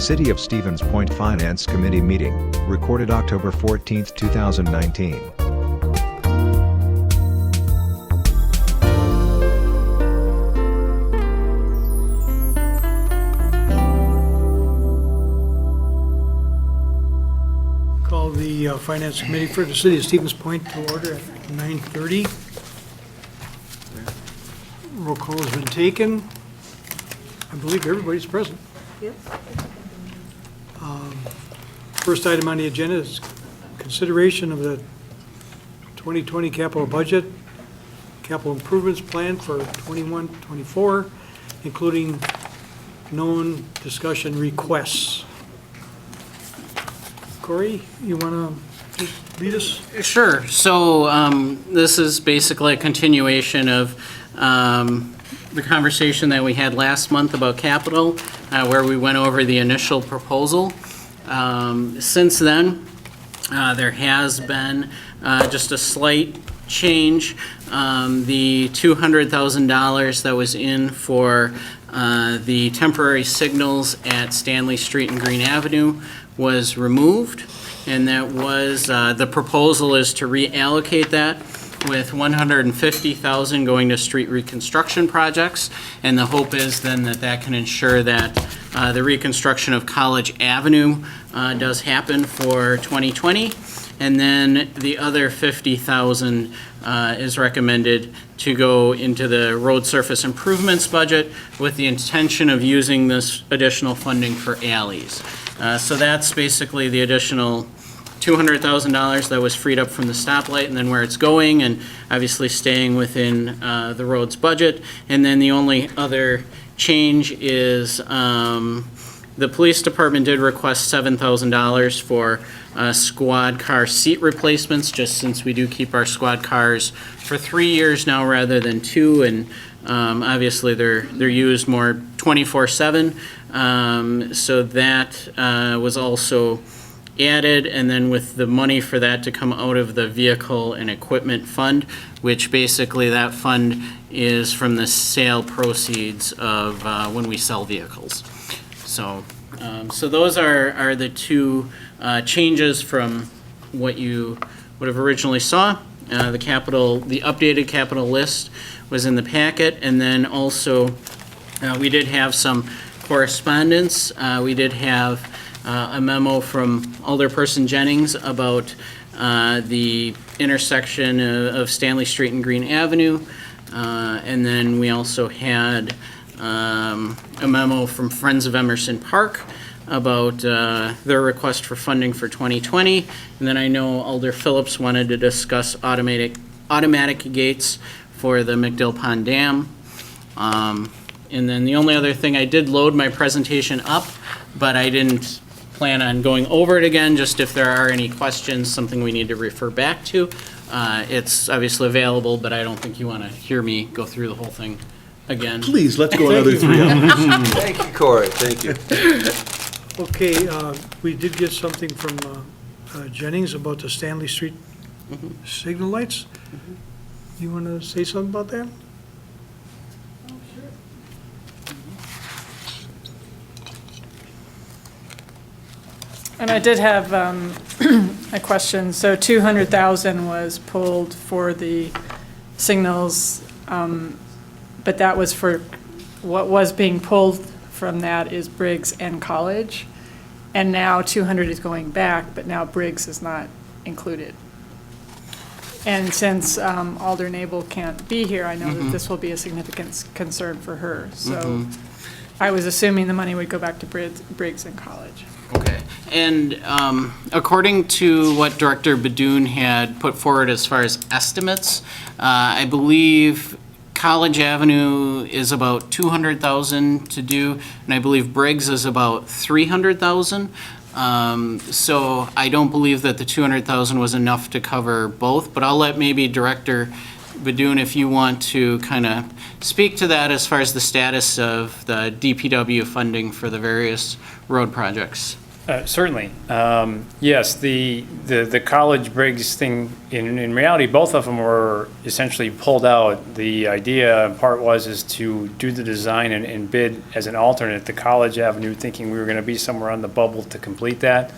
City of Stevens Point Finance Committee meeting, recorded October 14, 2019. Call the Finance Committee for the City of Stevens Point to order at 9:30. Roll call has been taken. I believe everybody's present. Yes. First item on the agenda is consideration of the 2020 capital budget, capital improvements plan for 21-24, including known discussion requests. Corey, you want to lead us? Sure. So this is basically a continuation of the conversation that we had last month about capital, where we went over the initial proposal. Since then, there has been just a slight change. The $200,000 that was in for the temporary signals at Stanley Street and Green Avenue was removed, and that was, the proposal is to reallocate that with $150,000 going to street reconstruction projects, and the hope is then that that can ensure that the reconstruction of College Avenue does happen for 2020, and then the other $50,000 is recommended to go into the road surface improvements budget with the intention of using this additional funding for alleys. So that's basically the additional $200,000 that was freed up from the stoplight, and then where it's going, and obviously staying within the road's budget. And then the only other change is the police department did request $7,000 for squad car seat replacements, just since we do keep our squad cars for 3 years now rather than 2, and obviously they're used more 24/7. So that was also added, and then with the money for that to come out of the vehicle and equipment fund, which basically that fund is from the sale proceeds of when we sell vehicles. So, so those are the two changes from what you would have originally saw. The updated capital list was in the packet, and then also we did have some correspondence. We did have a memo from Alderperson Jennings about the intersection of Stanley Street and Green Avenue. And then we also had a memo from Friends of Emerson Park about their request for funding for 2020. And then I know Alder Phillips wanted to discuss automatic gates for the McDill Pond Dam. And then the only other thing, I did load my presentation up, but I didn't plan on going over it again, just if there are any questions, something we need to refer back to. It's obviously available, but I don't think you want to hear me go through the whole thing again. Please, let's go another 3 hours. Thank you, Corey, thank you. Okay, we did get something from Jennings about the Stanley Street signal lights. You want to say something about that? And I did have a question. So 200,000 was pulled for the signals, but that was for, what was being pulled from that is Briggs and College. And now 200 is going back, but now Briggs is not included. And since Alder Nabel can't be here, I know that this will be a significant concern for her. So I was assuming the money would go back to Briggs and College. Okay, and according to what Director Badoon had put forward as far as estimates, I believe College Avenue is about 200,000 to do, and I believe Briggs is about 300,000. So I don't believe that the 200,000 was enough to cover both, but I'll let maybe Director Badoon, if you want to kind of speak to that as far as the status of the DPW funding for the various road projects. Certainly. Yes, the College Briggs thing, in reality, both of them were essentially pulled out. The idea in part is to do the design and bid as an alternate to College Avenue, thinking we were going to be somewhere on the bubble to complete that.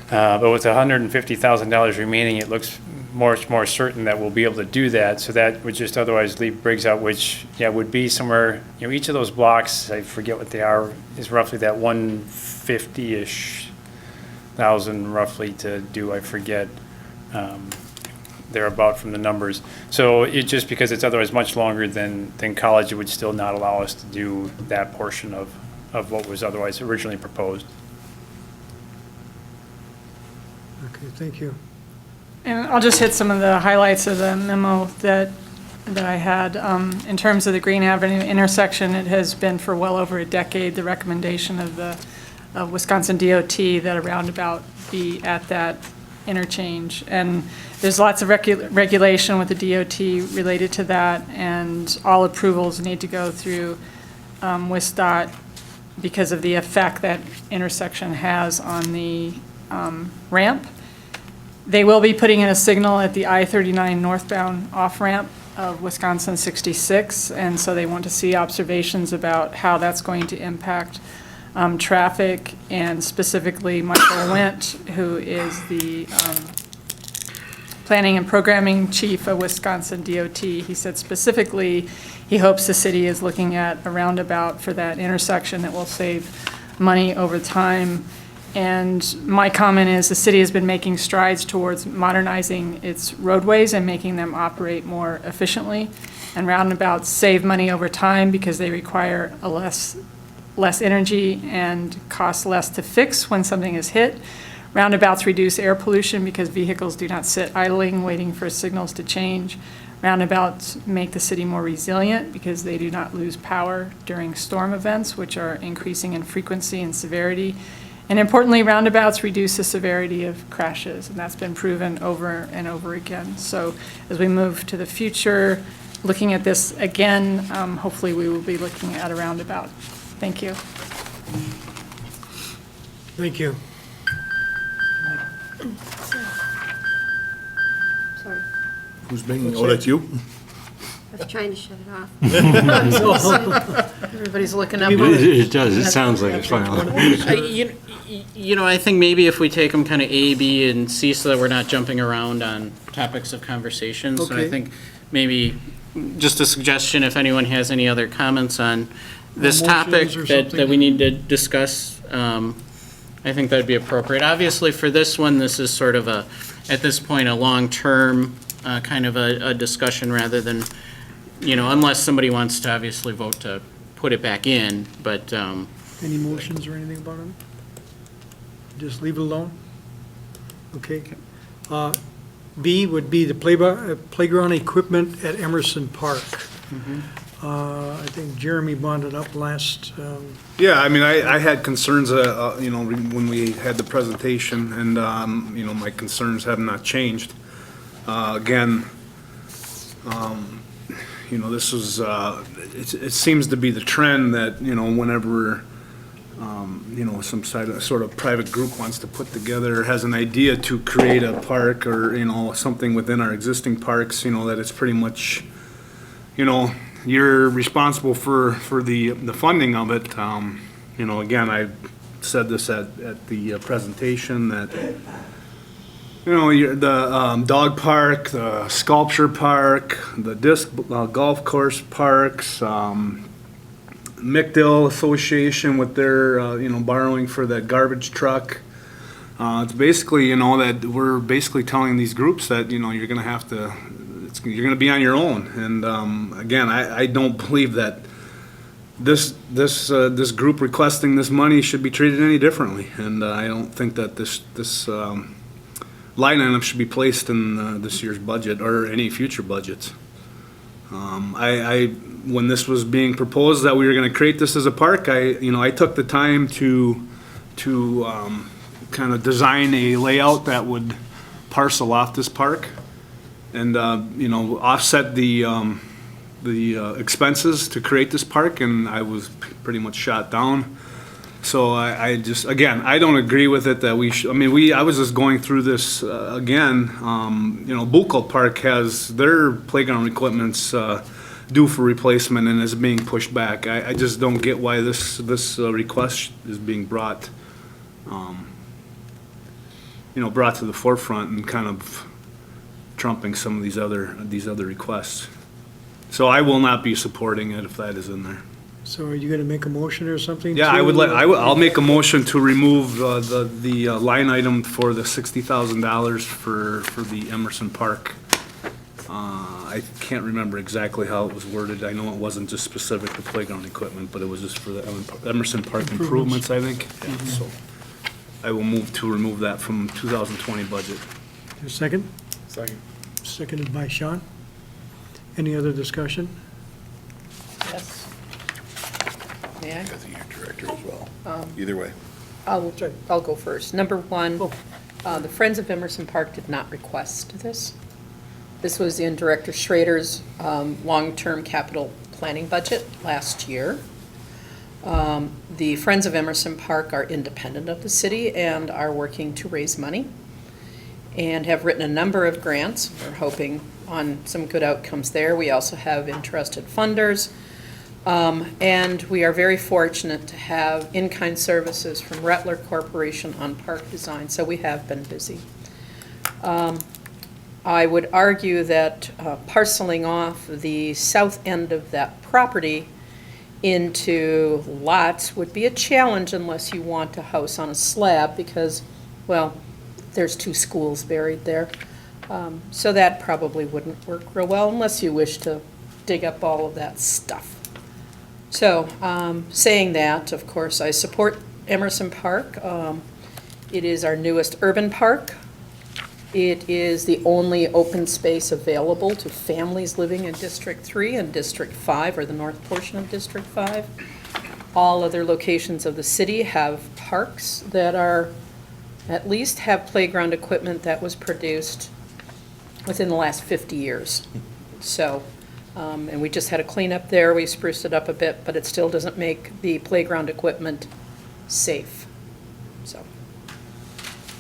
But with $150,000 remaining, it looks more certain that we'll be able to do that. So that would just otherwise leave Briggs out, which, yeah, would be somewhere, each of those blocks, I forget what they are, is roughly that 150-ish thousand roughly to do, I forget. They're about from the numbers. So it just because it's otherwise much longer than College, it would still not allow us to do that portion of what was otherwise originally proposed. Okay, thank you. And I'll just hit some of the highlights of the memo that I had. In terms of the Green Avenue intersection, it has been for well over a decade the recommendation of the Wisconsin DOT that a roundabout be at that interchange. And there's lots of regulation with the DOT related to that, and all approvals need to go through WISDOT because of the effect that intersection has on the ramp. They will be putting in a signal at the I-39 northbound off-ramp of Wisconsin 66, and so they want to see observations about how that's going to impact traffic, and specifically Michael Wendt, who is the planning and programming chief of Wisconsin DOT. He said specifically he hopes the city is looking at a roundabout for that intersection that will save money over time. And my comment is the city has been making strides towards modernizing its roadways and making them operate more efficiently. And roundabouts save money over time because they require a less energy and cost less to fix when something is hit. Roundabouts reduce air pollution because vehicles do not sit idling waiting for signals to change. Roundabouts make the city more resilient because they do not lose power during storm events, which are increasing in frequency and severity. And importantly, roundabouts reduce the severity of crashes, and that's been proven over and over again. So as we move to the future, looking at this again, hopefully we will be looking at a roundabout. Thank you. Thank you. Sorry, Who's making, oh, that's you? I was trying to shut it off. Everybody's looking up. It does, it sounds like it's final. I think maybe if we take them kind of A, B, and C so that we're not jumping around on topics of conversation. So I Okay. think maybe just a suggestion, if anyone has any other comments on this topic Motions or that we something? need to discuss, I think that'd be appropriate. Obviously, for this one, this is sort of at this point, a long-term kind of a discussion rather than, unless somebody wants to obviously vote to put it back in, but, Any motions or anything about it? Just leave it alone? Okay. B would be the playground equipment at Emerson Park. I think Jeremy brought it up last, Yeah, I mean, I had concerns, when we had the presentation, and, my concerns have not changed. Again, this was, it seems to be the trend that, whenever, some sort of private group wants to put together, has an idea to create a park or, something within our existing parks, that it's pretty much, you're responsible for the funding of it. Again, I said this at the presentation that, the dog park, the sculpture park, the disc golf course parks, McDill Association with their, borrowing for that garbage truck. It's basically, that we're basically telling these groups that, you're gonna have to, you're gonna be on your own. And, again, I don't believe that this group requesting this money should be treated any differently. And I don't think that this line item should be placed in this year's budget or any future budgets. When this was being proposed that we were going to create this as a park, I took the time to kind of design a layout that would parcel off this park and offset the expenses to create this park, and I was pretty much shot down. So I just, again, I don't agree with it that we should, I was just going through this again. Bucol Park has their playground equipment's due for replacement and is being pushed back. I just don't get why this request is being brought to the forefront and kind of trumping some of these other requests. So I will not be supporting it if that is in there. So are you gonna make a motion or something? Yeah, I'll make a motion to remove the line item for the $60,000 for the Emerson Park. I can't remember exactly how it was worded. I know it wasn't just specific to playground equipment, but it was just for the Emerson Park improvements, I think. Yeah, so I will move to remove that from 2020 budget. A second? Second. Seconded by Sean. Any other discussion? Yes. May I? I think you're director as well. Either way. I'll go first. Number one, the Friends of Emerson Park did not request this. This was in Director Schrader's long-term capital planning budget last year. The Friends of Emerson Park are independent of the city and are working to raise money and have written a number of grants. We're hoping on some good outcomes there. We also have interested funders. And we are very fortunate to have in-kind services from Rattler Corporation on park design, so we have been busy. I would argue that parceling off the south end of that property into lots would be a challenge unless you want a house on a slab because, well, there's 2 schools buried there. So that probably wouldn't work real well unless you wish to dig up all of that stuff. So, saying that, of course, I support Emerson Park. It is our newest urban park. It is the only open space available to families living in District 3 and District 5, or the north portion of District 5. All other locations of the city have parks that are, at least have playground equipment that was produced within the last 50 years. So, and we just had a cleanup there, we spruced it up a bit, but it still doesn't make the playground equipment safe. So,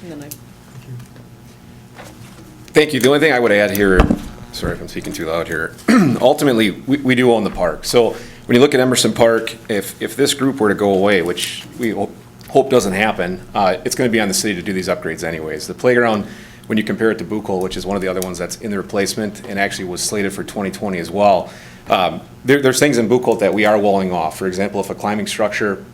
and then Thank you. The only thing I would add here, sorry if I'm speaking too loud here, ultimately, we do own the park. So when you look at Emerson Park, if this group were to go away, which we hope doesn't happen, it's going to be on the city to do these upgrades anyways. The playground, when you compare it to Bucol, which is one of the other ones that's in the replacement and actually was slated for 2020 as well, there's things in Bucol that we are walling off. For example, if a climbing structure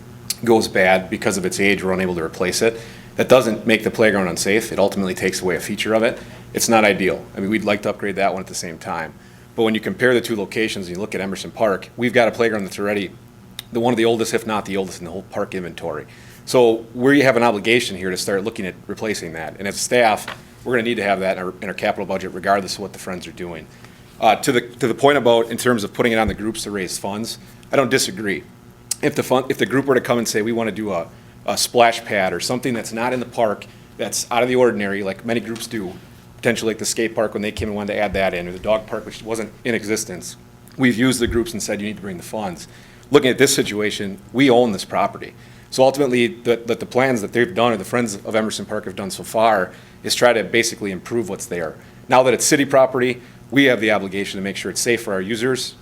goes bad because of its age, we're unable to replace it. That doesn't make the playground unsafe. It ultimately takes away a feature of it. It's not ideal. I mean, we'd like to upgrade that one at the same time. But when you compare the 2 locations and you look at Emerson Park, we've got a playground that's already one of the oldest, if not the oldest in the whole park inventory. So we have an obligation here to start looking at replacing that. And as staff, we're going to need to have that in our capital budget regardless of what the Friends are doing. To the point about in terms of putting it on the groups to raise funds, I don't disagree. If the group were to come and say we want to do a splash pad or something that's not in the park, that's out of the ordinary, like many groups do, potentially like the skate park when they came and wanted to add that in, or the dog park, which wasn't in existence, we've used the groups and said you need to bring the funds. Looking at this situation, we own this property. So ultimately, the plans that they've done, or the Friends of Emerson Park have done so far, is try to basically improve what's there. Now that it's city property, we have the obligation to make sure it's safe for our users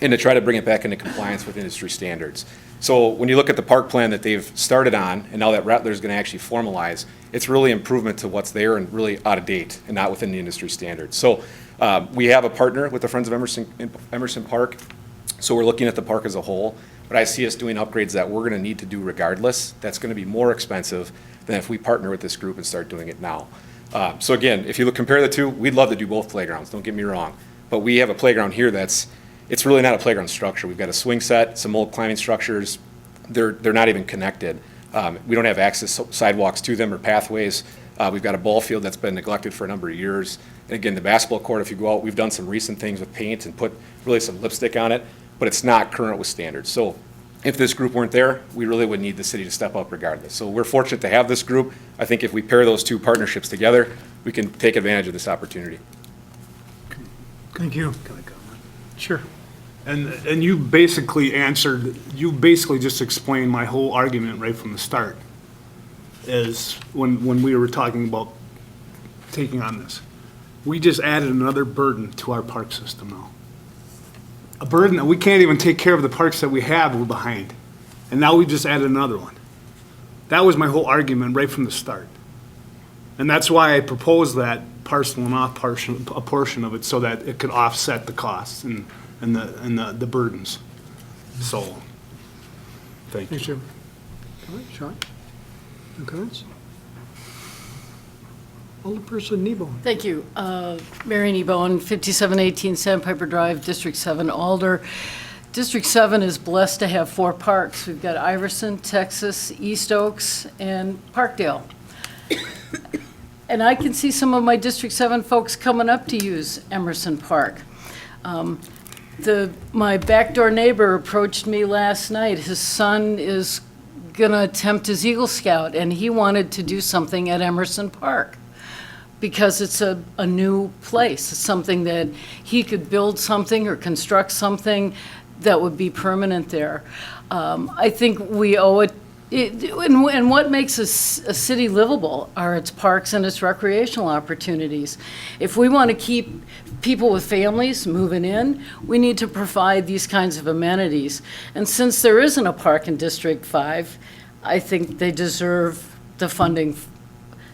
and to try to bring it back into compliance with industry standards. So when you look at the park plan that they've started on, and now that Rattler's going to actually formalize, it's really improvement to what's there and really out of date and not within the industry standards. So we have a partner with the Friends of Emerson Park, so we're looking at the park as a whole. But I see us doing upgrades that we're going to need to do regardless. That's going to be more expensive than if we partner with this group and start doing it now. So again, if you compare the 2, we'd love to do both playgrounds, don't get me wrong. But we have a playground here it's really not a playground structure. We've got a swing set, some old climbing structures. They're not even connected. We don't have access sidewalks to them or pathways. We've got a ball field that's been neglected for a number of years. And again, the basketball court, if you go out, we've done some recent things with paint and put really some lipstick on it, but it's not current with standards. So if this group weren't there, we really would need the city to step up regardless. So we're fortunate to have this group. I think if we pair those 2 partnerships together, we can take advantage of this opportunity. Thank you. Sure. And you basically just explained my whole argument right from the start, is when we were talking about taking on this. We just added another burden to our park system now. A burden that we can't even take care of the parks that we have, we're behind. And now we just added another one. That was my whole argument right from the start. And that's why I proposed that parceling off a portion of it so that it could offset the costs and the burdens. So, thank you. Thanks, Jim. All right, Sean? No comments? Alderperson Nebo. Thank you. Mary Nebone, 5718 Sandpiper Drive, District 7, Alder. District 7 is blessed to have 4 parks. We've got Iverson, Texas, East Oaks, and Parkdale. And I can see some of my District 7 folks coming up to use Emerson Park. My backdoor neighbor approached me last night. His son is gonna attempt his Eagle Scout, and he wanted to do something at Emerson Park because it's a new place. It's something that he could build something or construct something that would be permanent there. I think we owe it, and what makes a city livable are its parks and its recreational opportunities. If we want to keep people with families moving in, we need to provide these kinds of amenities. And since there isn't a park in District 5, I think they deserve the funding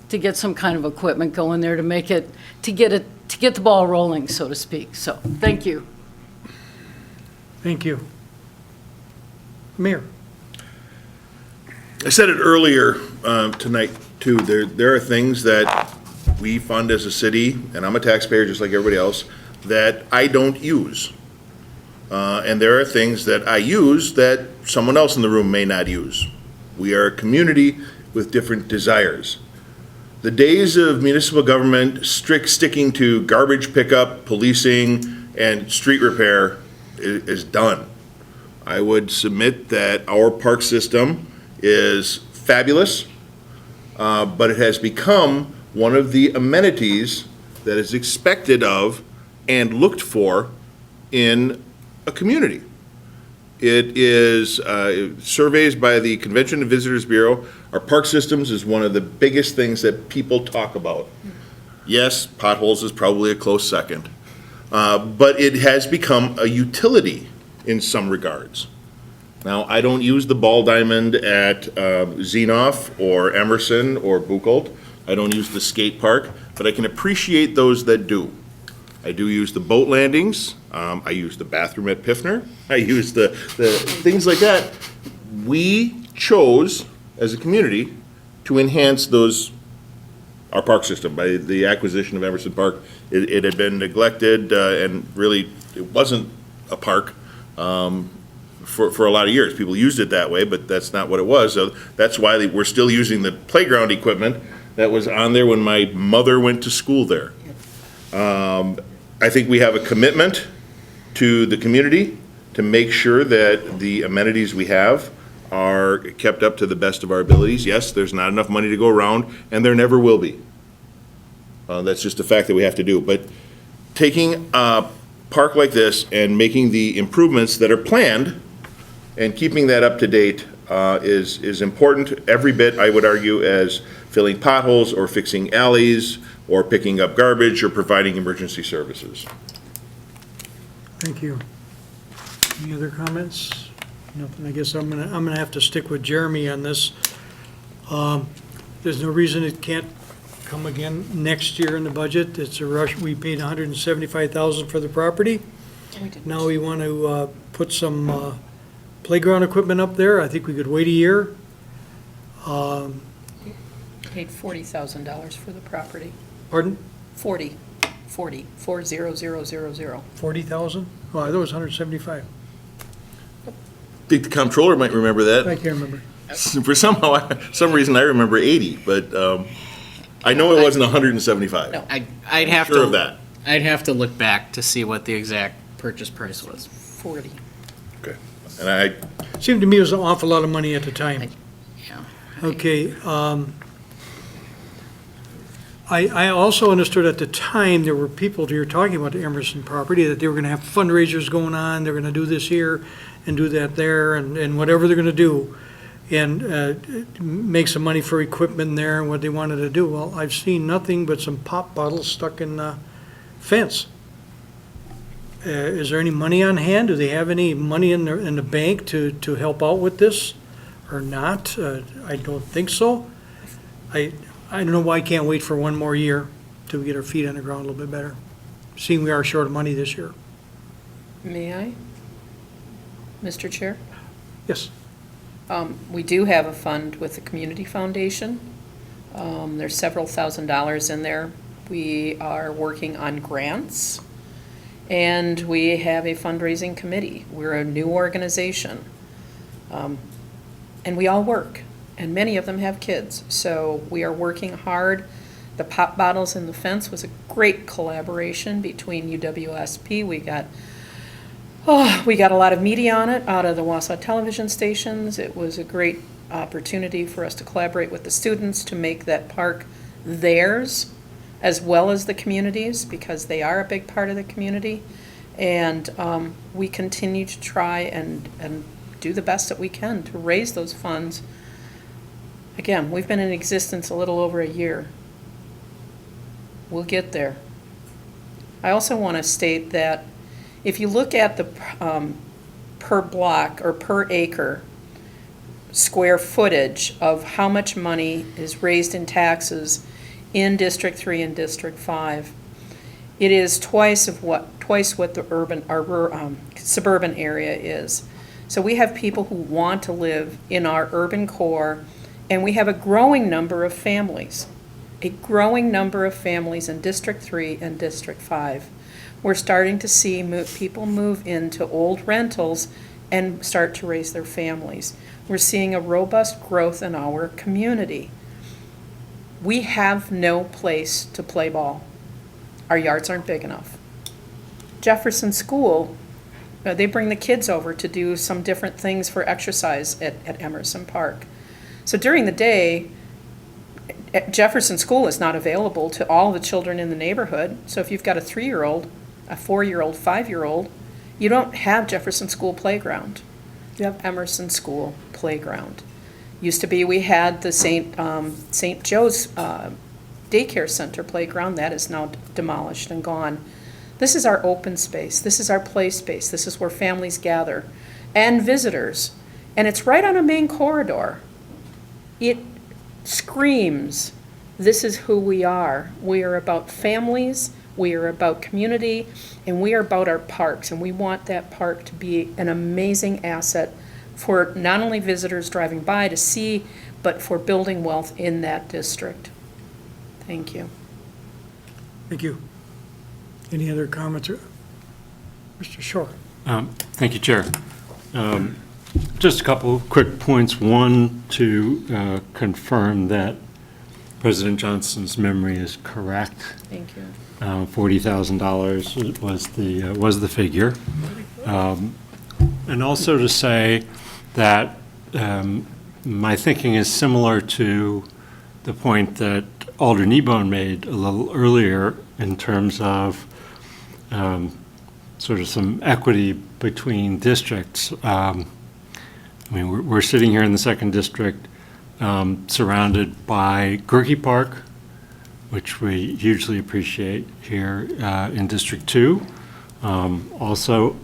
to get some kind of equipment going there to make it, to get the ball rolling, so to speak. So, thank you. Thank you. Mayor? I said it earlier tonight, too. There are things that we fund as a city, and I'm a taxpayer just like everybody else, that I don't use. And there are things that I use that someone else in the room may not use. We are a community with different desires. The days of municipal government sticking to garbage pickup, policing, and street repair is done. I would submit that our park system is fabulous, but it has become one of the amenities that is expected of and looked for in a community. It is surveys by the Convention and Visitors Bureau. Our park systems is one of the biggest things that people talk about. Yes, potholes is probably a close second, but it has become a utility in some regards. Now, I don't use the ball diamond at Zenoff or Emerson or Buchholz. I don't use the skate park, but I can appreciate those that do. I do use the boat landings. I use the bathroom at Piffner. I use the things like that. We chose, as a community, to enhance our park system by the acquisition of Emerson Park. It had been neglected, and really, it wasn't a park for a lot of years. People used it that way, but that's not what it was. So that's why we're still using the playground equipment that was on there when my mother went to school there. I think we have a commitment to the community to make sure that the amenities we have are kept up to the best of our abilities. Yes, there's not enough money to go around, and there never will be. That's just a fact that we have to do. But taking a park like this and making the improvements that are planned and keeping that up to date is important every bit, I would argue, as filling potholes or fixing alleys or picking up garbage or providing emergency services. Thank you. Any other comments? Nothing. I guess I'm gonna have to stick with Jeremy on this. There's no reason it can't come again next year in the budget. It's a rush. We paid $175,000 for the property. Now we want to put some playground equipment up there. I think we could wait a year. Paid $40,000 for the property. Pardon? 40,000. 40,000? Oh, I thought it was 175. I think the comptroller might remember that. I can't remember. For some reason, I remember 80, but I know it wasn't 175. No. I'd have Sure of to, that. I'd have to look back to see what the exact purchase price was. 40. Okay. And Seemed to me it was an awful lot of money at the time. Yeah. Okay, I also understood at the time, there were people here talking about the Emerson property, that they were gonna have fundraisers going on, they're gonna do this here and do that there, and whatever they're gonna do, and make some money for equipment there and what they wanted to do. Well, I've seen nothing but some pop bottles stuck in the fence. Is there any money on hand? Do they have any money in the bank to help out with this, or not? I don't think so. I don't know why I can't wait for one more year till we get our feet on the ground a little bit better, seeing we are short of money this year. May I? Mr. Chair? Yes. We do have a fund with the Community Foundation. There's several $1,000s in there. We are working on grants, and we have a fundraising committee. We're a new organization. And we all work, and many of them have kids. So we are working hard. The pop bottles in the fence was a great collaboration between UWSP. We got a lot of media on it out of the Wausau television stations. It was a great opportunity for us to collaborate with the students to make that park theirs, as well as the communities, because they are a big part of the community. And we continue to try and do the best that we can to raise those funds. Again, we've been in existence a little over a year. We'll get there. I also want to state that if you look at the per block or per acre square footage of how much money is raised in taxes in District 3 and District 5, it is twice what the urban or suburban area is. So we have people who want to live in our urban core, and we have a growing number of families. A growing number of families in District 3 and District 5. We're starting to see people move into old rentals and start to raise their families. We're seeing a robust growth in our community. We have no place to play ball. Our yards aren't big enough. Jefferson School, they bring the kids over to do some different things for exercise at Emerson Park. So during the day, Jefferson School is not available to all the children in the neighborhood. So if you've got a 3-year-old, a 4-year-old, 5-year-old, you don't have Jefferson School playground. You have Emerson School playground. Used to be, we had the St. Joe's Daycare Center playground. That is now demolished and gone. This is our open space. This is our play space. This is where families gather and visitors. And it's right on a main corridor. It screams, this is who we are. We are about families, we are about community, and we are about our parks. And we want that park to be an amazing asset for not only visitors driving by to see, but for building wealth in that district. Thank you. Thank you. Any other comments? Mr. Shore? Thank you, Chair. Just a couple of quick points. One, to confirm that President Johnson's memory is correct. Thank you. $40,000 was the figure. And also to say that my thinking is similar to the point that Alder Kneebone made a little earlier in terms of sort of some equity between districts. I mean, we're sitting here in the second district, surrounded by Gerke Park, which we hugely appreciate here in District 2. Also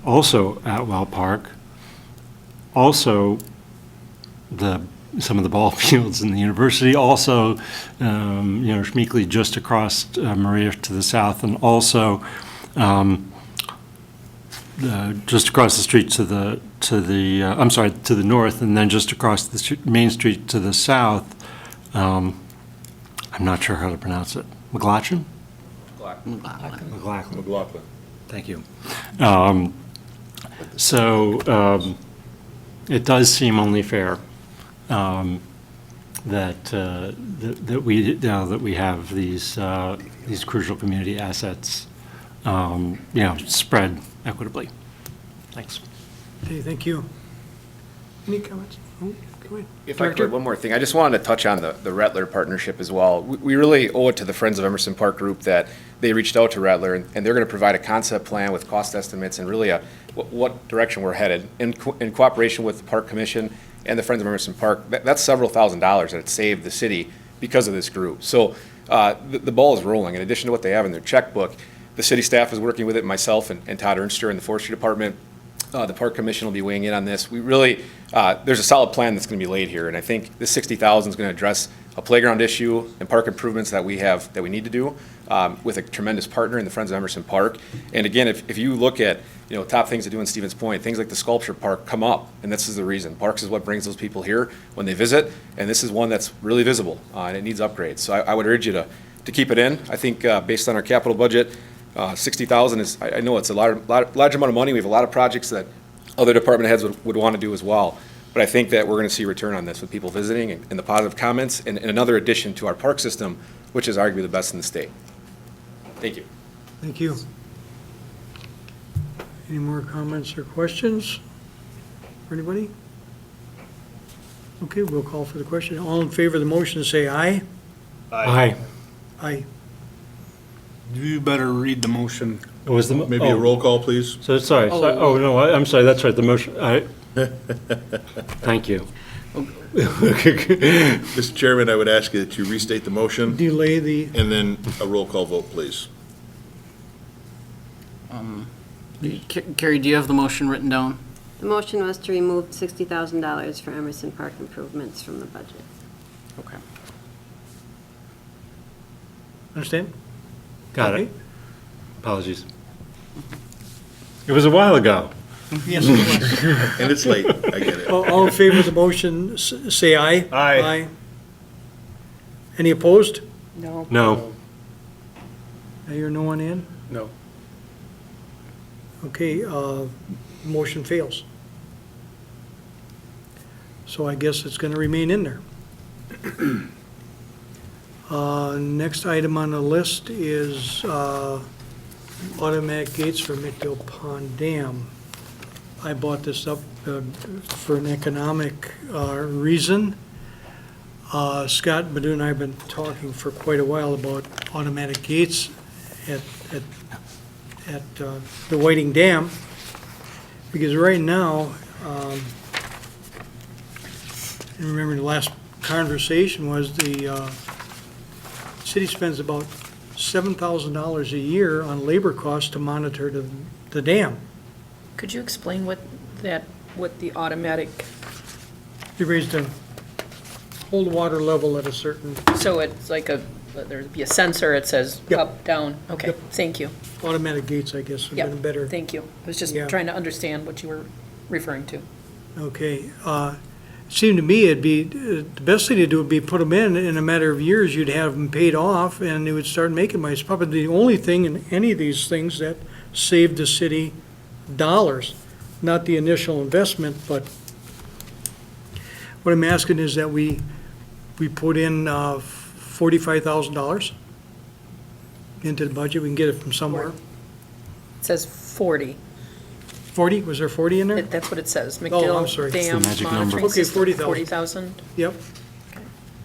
Atwell Park. Also some of the ball fields in the university. Also, Schmeekley just across Maria to the south, and also just across the street to the north, and then just across the main street to the south. I'm not sure how to pronounce it. McLaughlin? McLaughlin. Thank you. It does seem only fair that we have these crucial community assets, spread equitably. Thanks. Okay, thank you. Any comments? Oh, go ahead. If I Director? could, one more thing. I just wanted to touch on the Rattler partnership as well. We really owe it to the Friends of Emerson Park Group that they reached out to Rattler, and they're going to provide a concept plan with cost estimates and really what direction we're headed in cooperation with the Park Commission and the Friends of Emerson Park. That's several $1,000s that it saved the city because of this group. So the ball is rolling. In addition to what they have in their checkbook, the city staff is working with it, myself and Todd Ernster in the Forestry Department. The Park Commission will be weighing in on this. We really, there's a solid plan that's going to be laid here, and I think this $60,000 is going to address a playground issue and park improvements that we have, that we need to do, with a tremendous partner in the Friends of Emerson Park. And again, if you look at, top things to do in Stevens Point, things like the sculpture park come up, and this is the reason. Parks is what brings those people here when they visit, and this is one that's really visible, and it needs upgrades. So I would urge you to keep it in. I think, based on our capital budget, 60,000 is, I know it's a large amount of money. We have a lot of projects that other department heads would want to do as well. But I think that we're going to see a return on this with people visiting and the positive comments and another addition to our park system, which is arguably the best in the state. Thank you. Thank you. Any more comments or questions for anybody? Okay, we'll call for the question. All in favor of the motion, say aye. Aye. Aye. You better read the motion. It was the, Maybe a roll call, please? So, sorry, no, I'm sorry, that's right, the motion, thank you. Mr. Chairman, I would ask you that you restate the motion Delay the, and then a roll call vote, please. Carrie, do you have the motion written down? The motion was to remove $60,000 for Emerson Park improvements from the budget. Okay. understand? Got Okay. it. Apologies. It was a while ago. Yes, it was. And it's late, I get it. All in favor of the motion, say aye. Aye. Any opposed? No. No. I hear no one in. No. Okay, motion fails. So I guess it's gonna remain in there. Next item on the list is automatic gates for Midville Pond Dam. I brought this up for an economic reason. Scott Badu and I have been talking for quite a while about automatic gates at the Whiting Dam, because right now, and remember the last conversation was the city spends about $7,000 a year on labor costs to monitor the dam. Could you explain what the automatic, They raised the hold water level at a certain so it's like there'd be a sensor, it says Yep. up, down? Okay, Yep. thank you. automatic gates, I guess, would have been Yep, better. thank you. I was just Yeah. trying to understand what you were referring to. Okay, seemed to me it'd be, the best thing to do would be put them in a matter of years, you'd have them paid off, and they would start making money. It's probably the only thing in any of these things that saved the city dollars, not the initial investment, but what I'm asking is that we put in $45,000 into the budget, we can get it from somewhere. It says 40. 40, was there 40 in there? That's what it says. I'm McDill sorry. It's the Dam magic number. Monitoring Okay, System, 40,000. 40,000. Yep.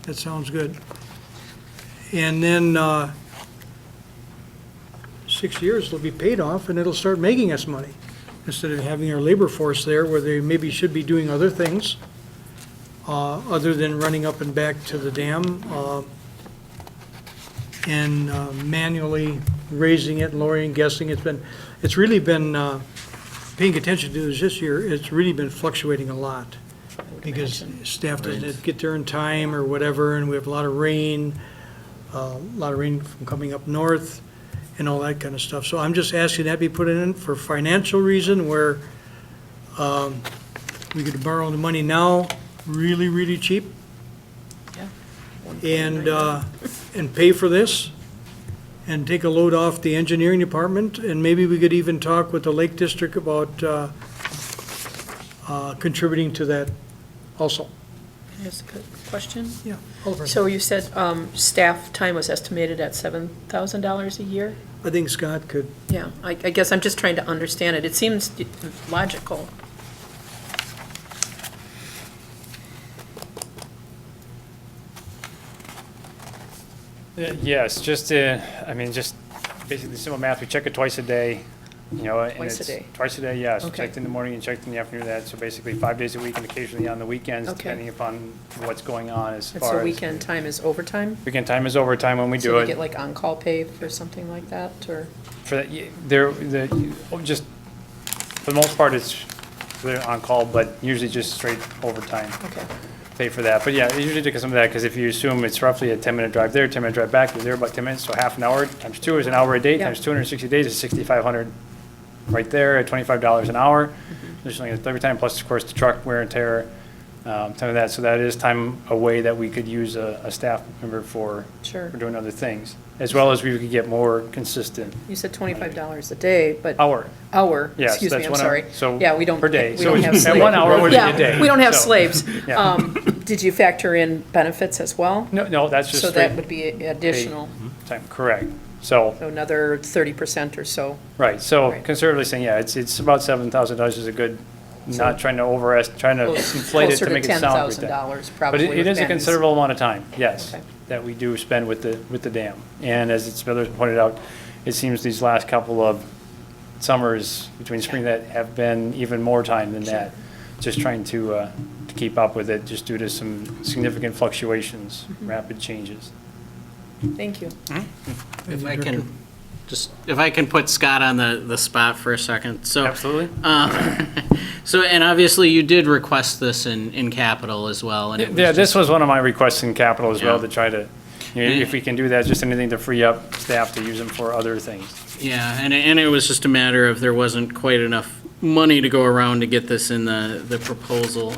That sounds good. And then, 6 years, it'll be paid off, and it'll start making us money, instead of having our labor force there, where they maybe should be doing other things, other than running up and back to the dam, and manually raising it, lowering, guessing. It's really been, paying attention to this year, it's really been fluctuating a lot, because staff doesn't get there in time or whatever, and we have a lot of rain from coming up north, and all that kind of stuff. So I'm just asking that be put in for financial reason, where we could borrow the money now, really, really cheap, Yeah. and pay for this, and take a load off the engineering department, and maybe we could even talk with the Lake District about contributing to that also. That's a good question. Yeah. Oliver. So you said staff time was estimated at $7,000 a year? I think Scott could, Yeah, I guess I'm just trying to understand it. It seems logical. Yes, just, I mean, just basically simple math. We check it twice a day, you know. and Twice a it's day? Twice a day, yes. Okay. Checked in the morning and checked in the afternoon. That so basically 5 days a week and occasionally on the weekends, Okay. depending upon what's going on as And far so as. weekend time is overtime? Weekend time is overtime when we So do you it. get like on-call pay for something like that, or? For that, just, for the most part, it's they're on call, but usually just straight overtime. Okay. Pay for that. But yeah, I usually take some of that, because if you assume it's roughly a 10-minute drive there, 10-minute drive back, you're there about 10 minutes, so half an hour times 2 is an hour a day, Yeah. times 260 days is 6,500 right there at $25 an hour. Mm-hmm. Additionally, it's every time, plus of course the truck wear and tear, time of that. So that is time away that we could use a staff member for Sure. doing other things, as well as we could get more consistent You said $25 a day, but. hour. Hour, Yes, excuse me, that's I'm 1 hour. sorry. So Yeah, we don't. per day. We So don't it's- have at slaves. 1 hour would be a Yeah, day. we don't have So, slaves. yeah. Did you factor in benefits as well? No, that's just So straight that would be additional, time, correct. So, so another 30% or so. right, so Right. conservatively saying, yeah, it's about $7,000 is a good, not trying to trying to inflate it to make it sound Closer good. to $10,000 But probably. it with is a Ben's. considerable amount of time, yes, Okay. that we do spend with the dam. And as it's been pointed out, it seems these last couple of summers between spring that have been even more time than that. Just trying to keep up with it, just due to some significant fluctuations, Mm-hmm. rapid changes. Thank you. If I can, if I can put Scott on the spot for a second, so. Absolutely. So, and obviously you did request this in capital as well, and it was Yeah, this just- was one of my requests in capital as well, Yeah. to try to, you know, if we can do that, just anything to free up staff to use them for other things. Yeah, and it was just a matter of there wasn't quite enough money to go around to get this in the proposal.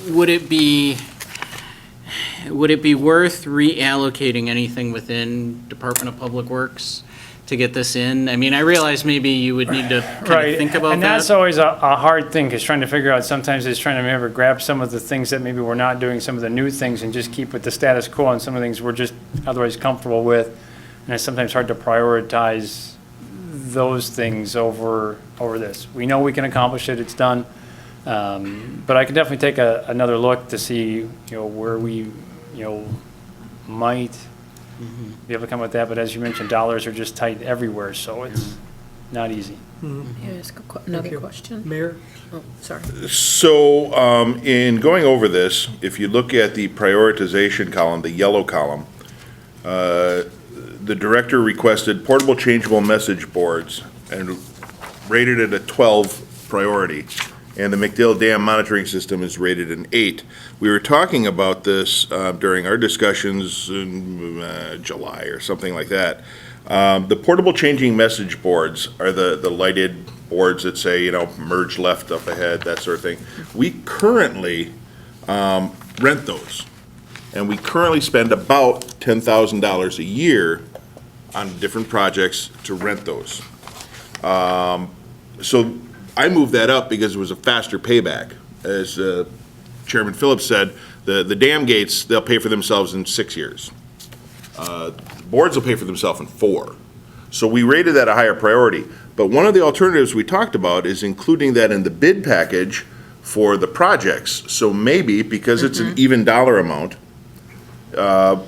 Would it be worth reallocating anything within Department of Public Works to get this in? I mean, I realize maybe you would need to kind Right, of think about that. and that's always a hard thing, because trying to figure out, sometimes it's trying to maybe grab some of the things that maybe we're not doing, some of the new things, and just keep with the status quo, and some of the things we're just otherwise comfortable with. And it's sometimes hard to prioritize those things over this. We know we can accomplish it, it's done. But I can definitely take another look to see, you know, where we, you know, might be able to come with that. But as you mentioned, dollars are just tight everywhere, so it's not easy. May I ask another question? Mayor? Oh, sorry. So, in going over this, if you look at the prioritization column, the yellow column, the director requested portable changeable message boards and rated it a 12 priority. And the McDill Dam monitoring system is rated an 8. We were talking about this during our discussions in July or something like that. The portable changing message boards are the lighted boards that say, you know, merge left up ahead, that sort of thing. We currently rent those. And we currently spend about $10,000 a year on different projects to rent those. So I moved that up because it was a faster payback. As Chairman Phillips said, the dam gates, they'll pay for themselves in 6 years. Boards will pay for themselves in 4. So we rated that a higher priority. But one of the alternatives we talked about is including that in the bid package for the projects. So maybe, because it's an even dollar amount,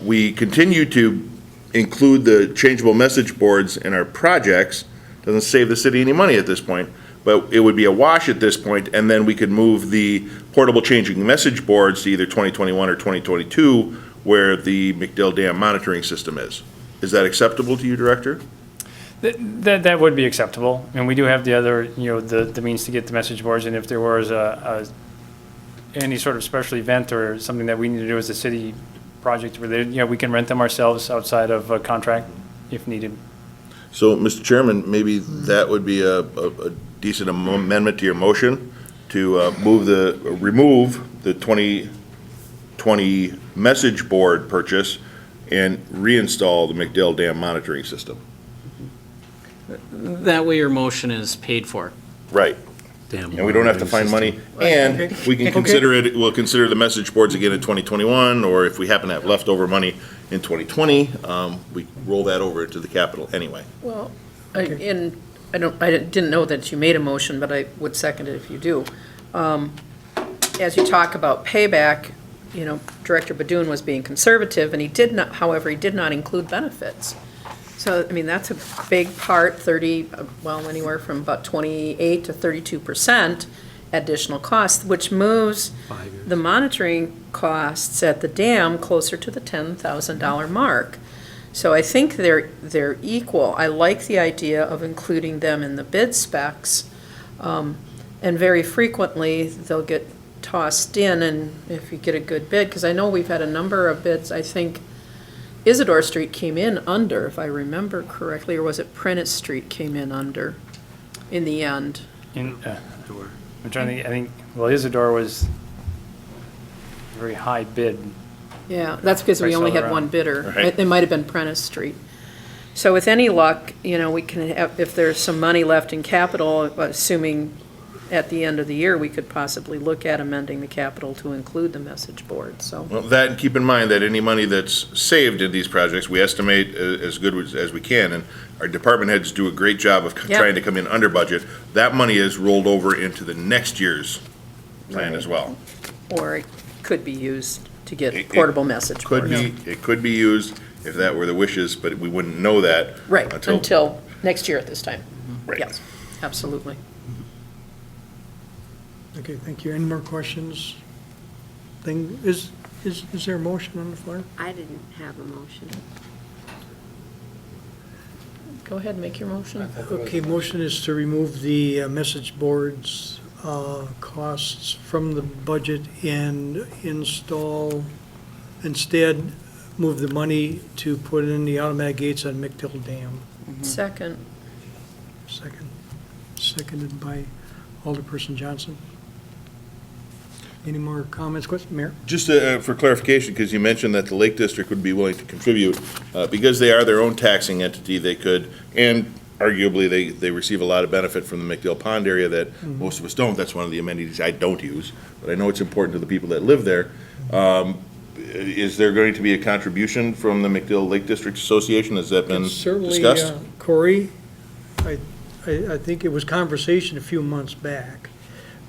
we continue to include the changeable message boards in our projects. Doesn't save the city any money at this point, but it would be a wash at this point, and then we could move the portable changing message boards to either 2021 or 2022, where the McDill Dam monitoring system is. Is that acceptable to you, Director? That would be acceptable, and we do have the other, you know, the means to get the message boards, and if there was any sort of special event or something that we need to do as a city project, where they, you know, we can rent them ourselves outside of a contract if needed. So, Mr. Chairman, maybe that would be a decent amendment to your motion to remove the 2020 message board purchase and reinstall the McDill Dam monitoring system. That way your motion is paid for. Right. And we don't have to find money, and we can consider it, we'll consider the message boards again in 2021, or if we happen to have leftover money in 2020, we roll that over to the capital anyway. Well, I didn't know that you made a motion, but I would second it if you do. As you talk about payback, Director Badun was being conservative, and he did not, however, he did not include benefits. So, I mean, that's a big part, anywhere from about 28 to 32% additional cost, which moves the monitoring costs at the dam closer to the $10,000 mark. So I think they're equal. I like the idea of including them in the bid specs. And very frequently, they'll get tossed in, and if you get a good bid, because I know we've had a number of bids, I think Isidore Street came in under, if I remember correctly, or was it Prentice Street came in under in the end? I'm trying to think, I think, well, Isidore was a very high bid. Yeah, that's because we Price only all had around. one bidder. Right. It might have been Prentice Street. So with any luck, we can have, if there's some money left in capital, assuming at the end of the year, we could possibly look at amending the capital to include the message board, so. Well, that, and keep in mind that any money that's saved in these projects, we estimate as good as we can, and our department heads do a great job of Yeah. trying to come in under budget. That money is rolled over into the next year's plan as well. Or it could be used to It- get it portable message Could boards. be, it could be used if that were the wishes, but we wouldn't know that. Right, until next year at this time. Right. Yes, absolutely. Okay, thank you. Any more questions? Is there a motion on the floor? I didn't have a motion. Go ahead and make your motion. Okay, motion is to remove the message boards costs from the budget and instead move the money to put in the automatic gates on McDill Dam. Second. Seconded by Alderperson Johnson. Any more comments, questions? Mayor? Just for clarification, because you mentioned that the Lake District would be willing to contribute, because they are their own taxing entity, they could, and arguably, they receive a lot of benefit from the McDill Pond area that most of us don't. That's one of the amenities I don't use, but I know it's important to the people that live there. Is there going to be a contribution from the McDill Lake District Association? Has that been Certainly, discussed? Corey, I think it was conversation a few months back,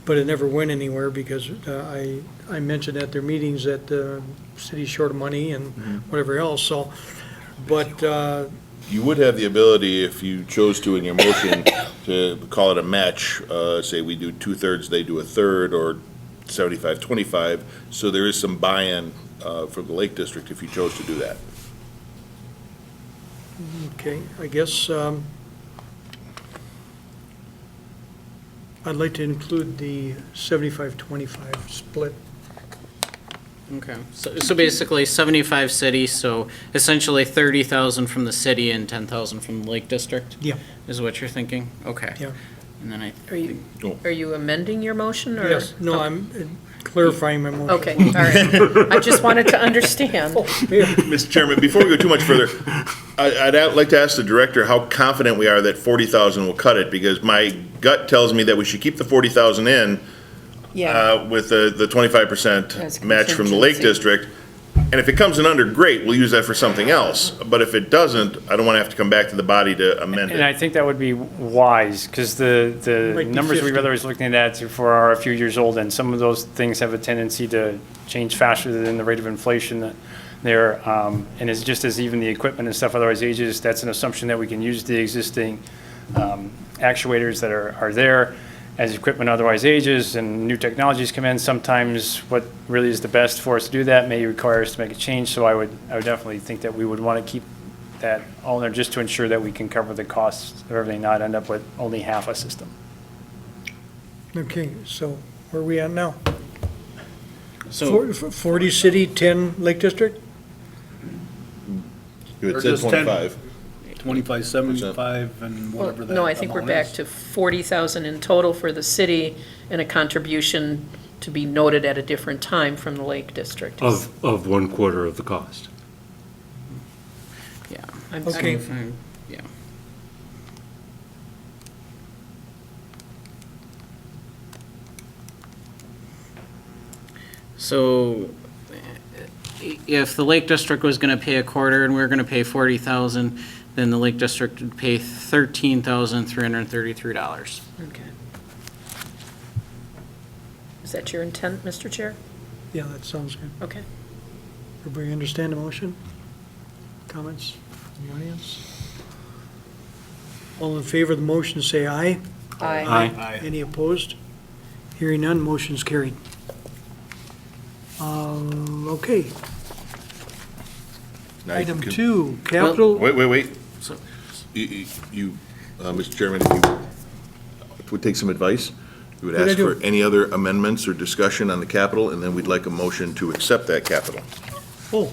but it never went anywhere because I mentioned at their meetings that the city's short of money and whatever else, so, but, You would have the ability, if you chose to in your motion, to call it a match, say we do 2/3, they do 1/3, or 75-25, so there is some buy-in from the Lake District if you chose to do that. okay, I guess, I'd like to include the 75-25 split. Okay, so basically 75 cities, so essentially 30,000 from the city and 10,000 from the Lake District? Yeah. Is what you're thinking? Okay. Yeah. And then I Are you amending your motion, or? Yes, no, I'm clarifying my motion. Okay, all right. I just wanted to understand. Mr. Chairman, before we go too much further, I'd like to ask the director how confident we are that 40,000 will cut it, because my gut tells me that we should keep the 40,000 in Yeah, with the As 25% match from the Lake contingency. District. And if it comes in under, great, we'll use that for something else. But if it doesn't, I don't want to have to come back to the body to amend And I it. think that would be wise, because the Might be numbers we 50. were always looking at for are a few years old, and some of those things have a tendency to change faster than the rate of inflation that there. And it's just as even the equipment and stuff otherwise ages, that's an assumption that we can use the existing actuators that are there. As equipment otherwise ages and new technologies come in, sometimes what really is the best for us to do that may require us to make a change. So I would definitely think that we would want to keep that all in there just to ensure that we can cover the costs of everything, not end up with only half a system. Okay, so where are we at now? So, 40 city, 10 Lake District? You had Or said just 10. 25. 25, 75, and well, whatever that no, I think we're amount back is. to 40,000 in total for the city and a contribution to be noted at a different time from the Lake District. Of 1/4 of the cost. yeah. Okay. Yeah. So if the Lake District was going to pay 1/4 and we we're going to pay 40,000, then the Lake District would pay $13,333. Okay. Is that your intent, Mr. Chair? Yeah, that sounds good. Okay. Everybody understand the motion? Comments from the audience? All in favor of the motion, say aye. Aye. Any opposed? Hearing none, motion's carried. Okay, Now you item can- 2, capital, Wait. You, Mr. Chairman, if you would take some advice, you would What'd I ask do? for any other amendments or discussion on the capital, and then we'd like a motion to accept that capital. oh,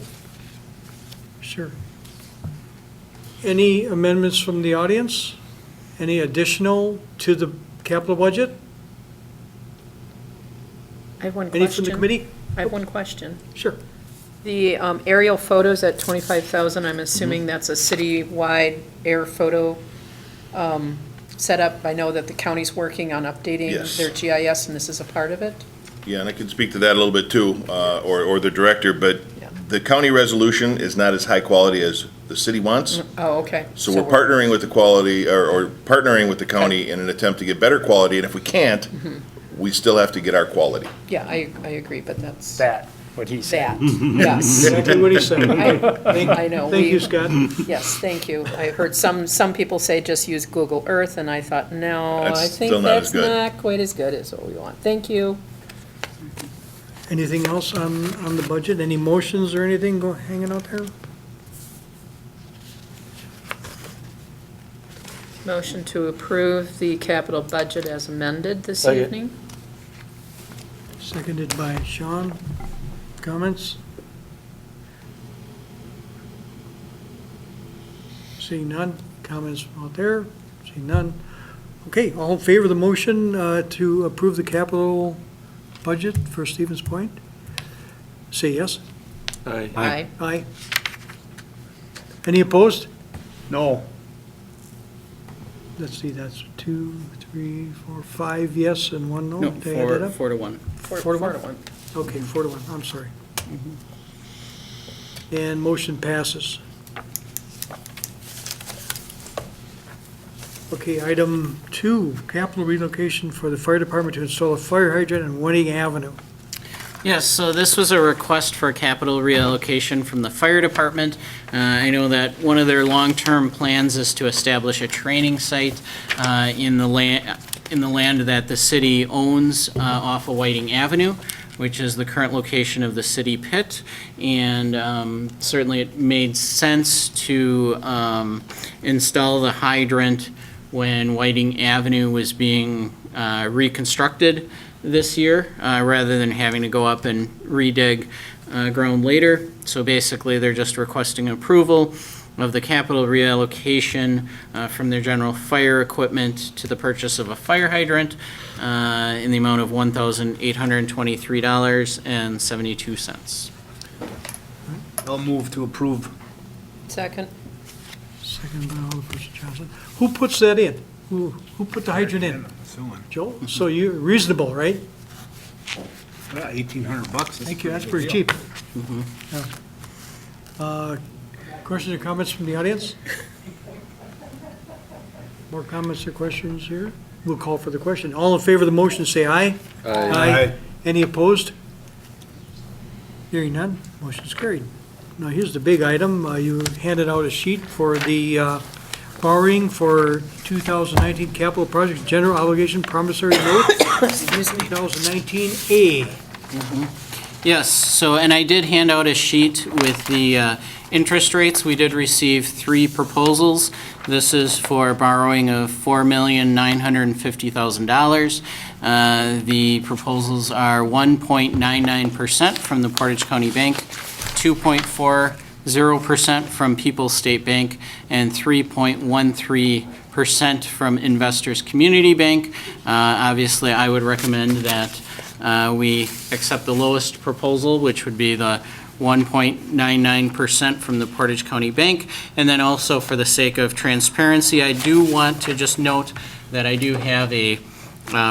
sure. Any amendments from the audience? Any additional to the capital budget? I have one Any from question. the committee? I have one question. Sure. The aerial photos at 25,000, I'm assuming that's a citywide air photo setup. I know that the county's working on updating Yes. their GIS, and this is a part of it. Yeah, and I can speak to that a little bit too, or the director, but Yeah. the county resolution is not as high quality as the city wants. Oh, okay. So we're partnering with the quality, or partnering with the county in an attempt to get better quality, and if we can't, we still have to get our quality. Yeah, I agree, but that's That, what he said. that. Yes. Exactly what he said. I know. Thank we- you, Scott. Yes, thank you. I heard some people say just use Google Earth, and I thought, no, That's I think still not as that's good. not quite as good as what we want. Thank you. Anything else on the budget? Any motions or anything hanging out there? Motion to approve the capital budget as amended this evening. Seconded by Sean. Comments? Seeing none. Comments out there? Seeing none. Okay, all in favor of the motion to approve the capital budget for Stevens Point? Say yes. Aye. Aye. Any opposed? No. Let's see, that's 2, 3, 4, 5 yes and 1 no. No, Did I add that up? 4 to 1. 4 to 1? Okay, 4 to 1, I'm sorry. And motion passes. Okay, item 2, capital relocation for the fire department to install a fire hydrant on Wenning Avenue. Yes, so this was a request for capital reallocation from the fire department. I know that one of their long-term plans is to establish a training site in the land that the city owns off of Whiting Avenue, which is the current location of the city pit. And certainly it made sense to install the hydrant when Whiting Avenue was being reconstructed this year, rather than having to go up and redig ground later. So basically, they're just requesting approval of the capital reallocation from their general fire equipment to the purchase of a fire hydrant in the amount of $1,823.72. I'll move to approve. Second. Second by Alderperson Johnson. Who puts that in? Who put the hydrant in? Suing. Joe? So you're reasonable, right? Yeah, $1,800. Thank you, that's pretty cheap. Yeah. Questions or comments from the audience? More comments or questions here? We'll call for the question. All in favor of the motion, say aye. Aye. Any opposed? Hearing none, motion's carried. Now, here's the big item. You handed out a sheet for the borrowing for 2019 capital project, general obligation promissory note, 2019A. Yes, so, and I did hand out a sheet with the interest rates. We did receive 3 proposals. This is for borrowing of $4,950,000. The proposals are 1.99% from the Portage County Bank, 2.40% from People's State Bank, and 3.13% from Investors Community Bank. Obviously, I would recommend that we accept the lowest proposal, which would be the 1.99% from the Portage County Bank. And then also, for the sake of transparency, I do want to just note that I do have a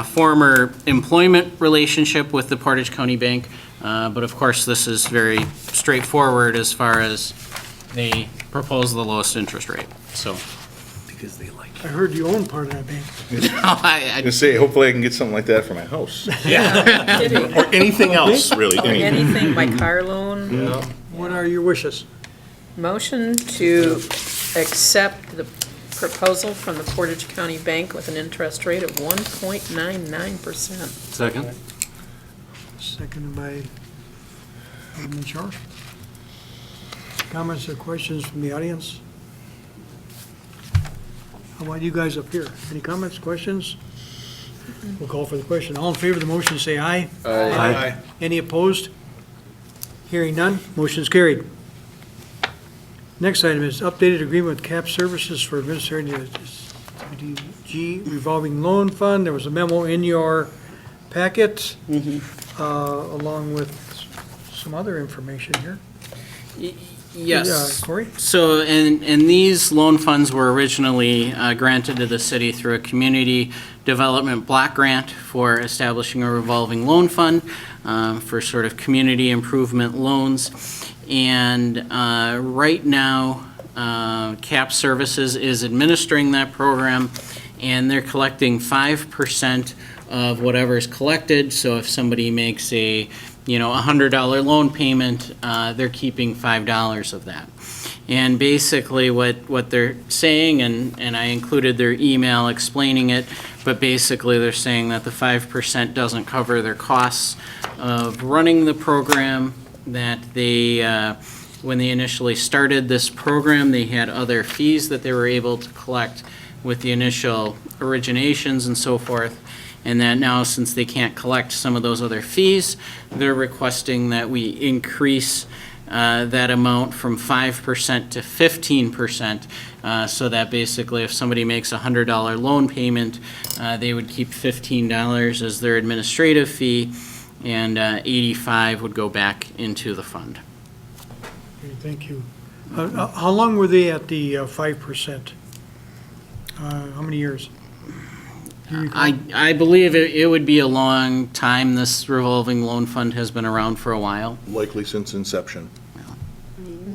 former employment relationship with the Portage County Bank. But of course, this is very straightforward as far as they propose the lowest interest rate. So I heard you own part of that bank. I was gonna say, hopefully I can get something like that for my house. Kidding. Or anything else, really, Or anything. anything, my car loan. What are your wishes? Motion to accept the proposal from the Portage County Bank with an interest rate of 1.99%. Second? Seconded by Alderman Shore. Comments or questions from the audience? How about you guys up here? Any comments, questions? We'll call for the question. All in favor of the motion, say aye. Aye. Any opposed? Hearing none, motion is carried. Next item is updated agreement with CAP Services for administering the CDBG revolving loan fund. There was a memo in your packet, along with some other information here. Yes. Corey? So, and these loan funds were originally granted to the city through a community development block grant for establishing a revolving loan fund for sort of community improvement loans. And right now, CAP Services is administering that program, and they're collecting 5% of whatever's collected. So if somebody makes a $100 loan payment, they're keeping $5 of that. And basically what they're saying, and I included their email explaining it, but basically they're saying that the 5% doesn't cover their costs of running the program, that they, when they initially started this program, they had other fees that they were able to collect with the initial originations and so forth. And that now, since they can't collect some of those other fees, they're requesting that we increase that amount from 5% to 15%, so that basically if somebody makes a $100 loan payment, they would keep $15 as their administrative fee, and 85 would go back into the fund. Okay, thank you. How long were they at the 5%? How many years? Do you recall? I believe it would be a long time. This revolving loan fund has been around for a while. Likely since inception.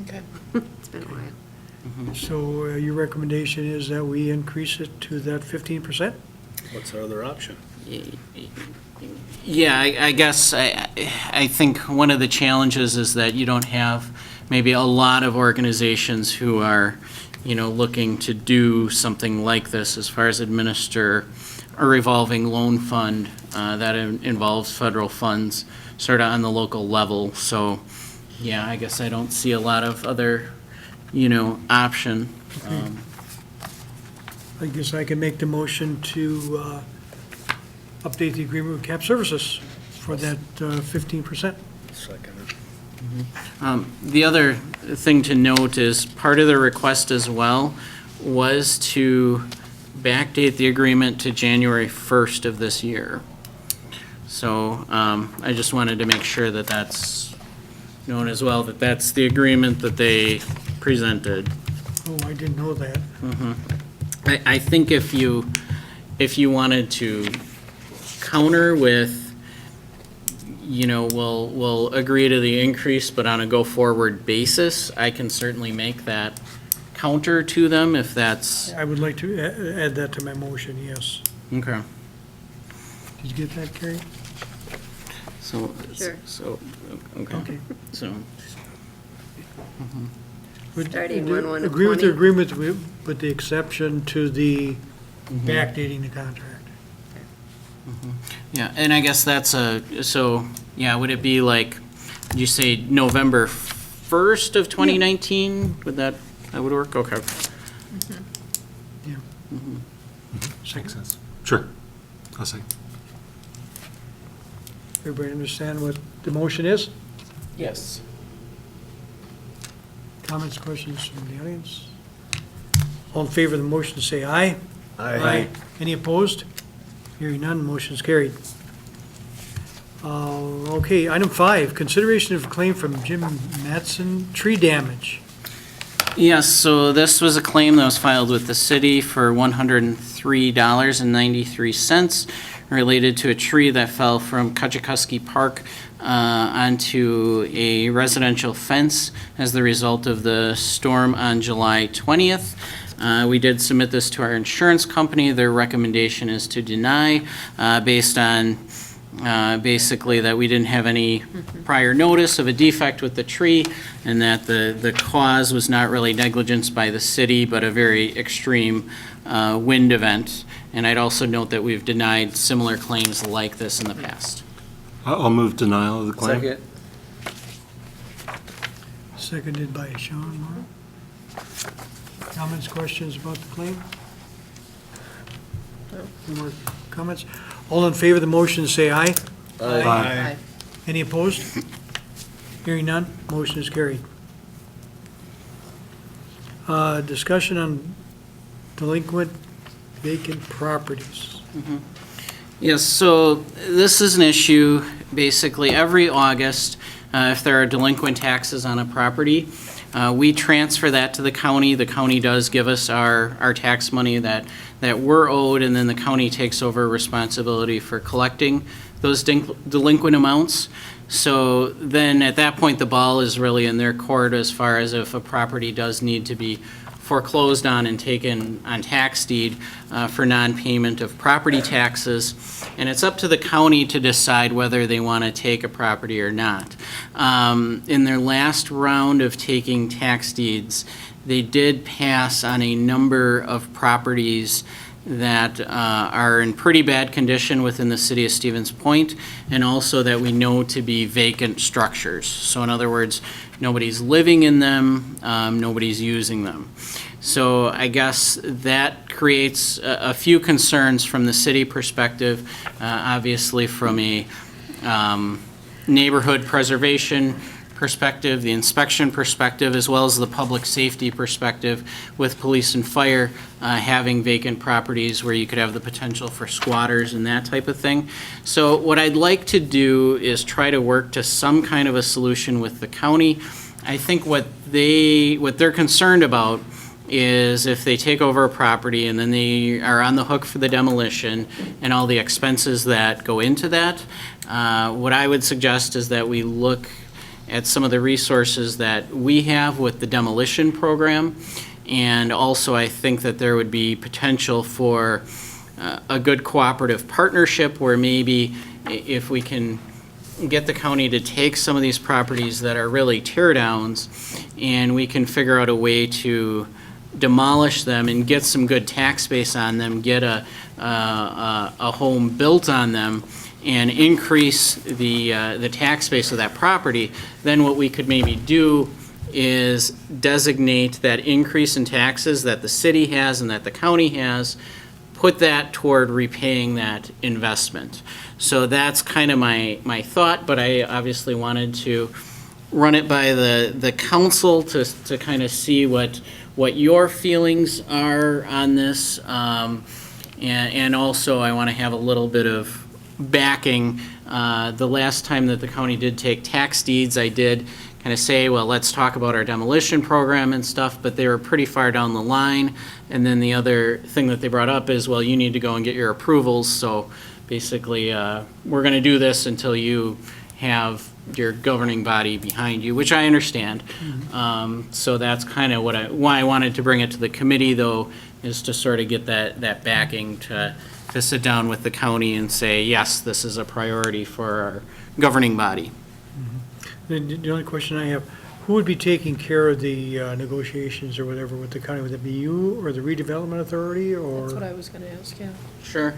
Okay. It's been a while. So your recommendation is that we increase it to that 15%? What's our other option? Yeah, I guess I think one of the challenges is that you don't have maybe a lot of organizations who are, looking to do something like this as far as administer a revolving loan fund that involves federal funds sort of on the local level. So, yeah, I guess I don't see a lot of other, option. I guess I can make the motion to update the agreement with CAP Services for that 15%. Second. The other thing to note is part of the request as well was to backdate the agreement to January 1st of this year. So I just wanted to make sure that that's known as well, that that's the agreement that they presented. Oh, I didn't know that. I think if you wanted to counter with, we'll agree to the increase, but on a go-forward basis, I can certainly make that counter to them if that's, I would like to add that to my motion, yes. okay. Did you get that, Carrie? So, Sure. okay, Okay. so, Would- Starting 1/1 of Agree with the 20. agreement with the exception to the backdating the contract. yeah, and I guess that's would it be like, did you say November 1st of 2019? That would work? Okay. Yeah. Makes sense. Sure. I'll say. Everybody understand what the motion is? Yes. Comments, questions from the audience? All in favor of the motion, say aye. Any opposed? Hearing none, motion's carried. Okay, item 5, consideration of claim from Jim Matson, tree damage. Yes, so this was a claim that was filed with the city for $103.93 related to a tree that fell from Kachikuski Park onto a residential fence as the result of the storm on July 20th. We did submit this to our insurance company. Their recommendation is to deny, based on basically that we didn't have any prior notice of a defect with the tree, and that the cause was not really negligence by the city, but a very extreme wind event. And I'd also note that we've denied similar claims like this in the past. I'll move denial of the claim. Second. Seconded by Sean Morrow. Comments, questions about the claim? No more comments? All in favor of the motion, say aye. Aye. Any opposed? Hearing none, motion is carried. Discussion on delinquent vacant properties. Yes, so this is an issue, basically, every August, if there are delinquent taxes on a property, we transfer that to the county. The county does give us our tax money that we're owed, and then the county takes over responsibility for collecting those delinquent amounts. So then, at that point, the ball is really in their court as far as if a property does need to be foreclosed on and taken on tax deed for non-payment of property taxes. And it's up to the county to decide whether they want to take a property or not. In their last round of taking tax deeds, they did pass on a number of properties that are in pretty bad condition within the city of Stevens Point, and also that we know to be vacant structures. So in other words, nobody's living in them, nobody's using them. So I guess that creates a few concerns from the city perspective, obviously from a neighborhood preservation perspective, the inspection perspective, as well as the public safety perspective with police and fire having vacant properties where you could have the potential for squatters and that type of thing. So what I'd like to do is try to work to some kind of a solution with the county. I think what they're concerned about is if they take over a property and then they are on the hook for the demolition and all the expenses that go into that, what I would suggest is that we look at some of the resources that we have with the demolition program. And also, I think that there would be potential for a good cooperative partnership where maybe if we can get the county to take some of these properties that are really tear downs, and we can figure out a way to demolish them and get some good tax base on them, get a home built on them, and increase the tax base of that property, then what we could maybe do is designate that increase in taxes that the city has and that the county has, put that toward repaying that investment. So that's kind of my thought, but I obviously wanted to run it by the council to kind of see what your feelings are on this. And also I want to have a little bit of backing. The last time that the county did take tax deeds, I did kind of say, well, let's talk about our demolition program and stuff, but they were pretty far down the line. And then the other thing that they brought up is, well, you need to go and get your approvals. So basically, we're going to do this until you have your governing body behind you, which I understand. So that's kind of why I wanted to bring it to the committee, though, is to sort of get that backing to sit down with the county and say, yes, this is a priority for our governing body. The only question I have, who would be taking care of the negotiations or whatever with the county? Would it be you or the redevelopment authority, or? That's what I was going to ask, yeah. Sure.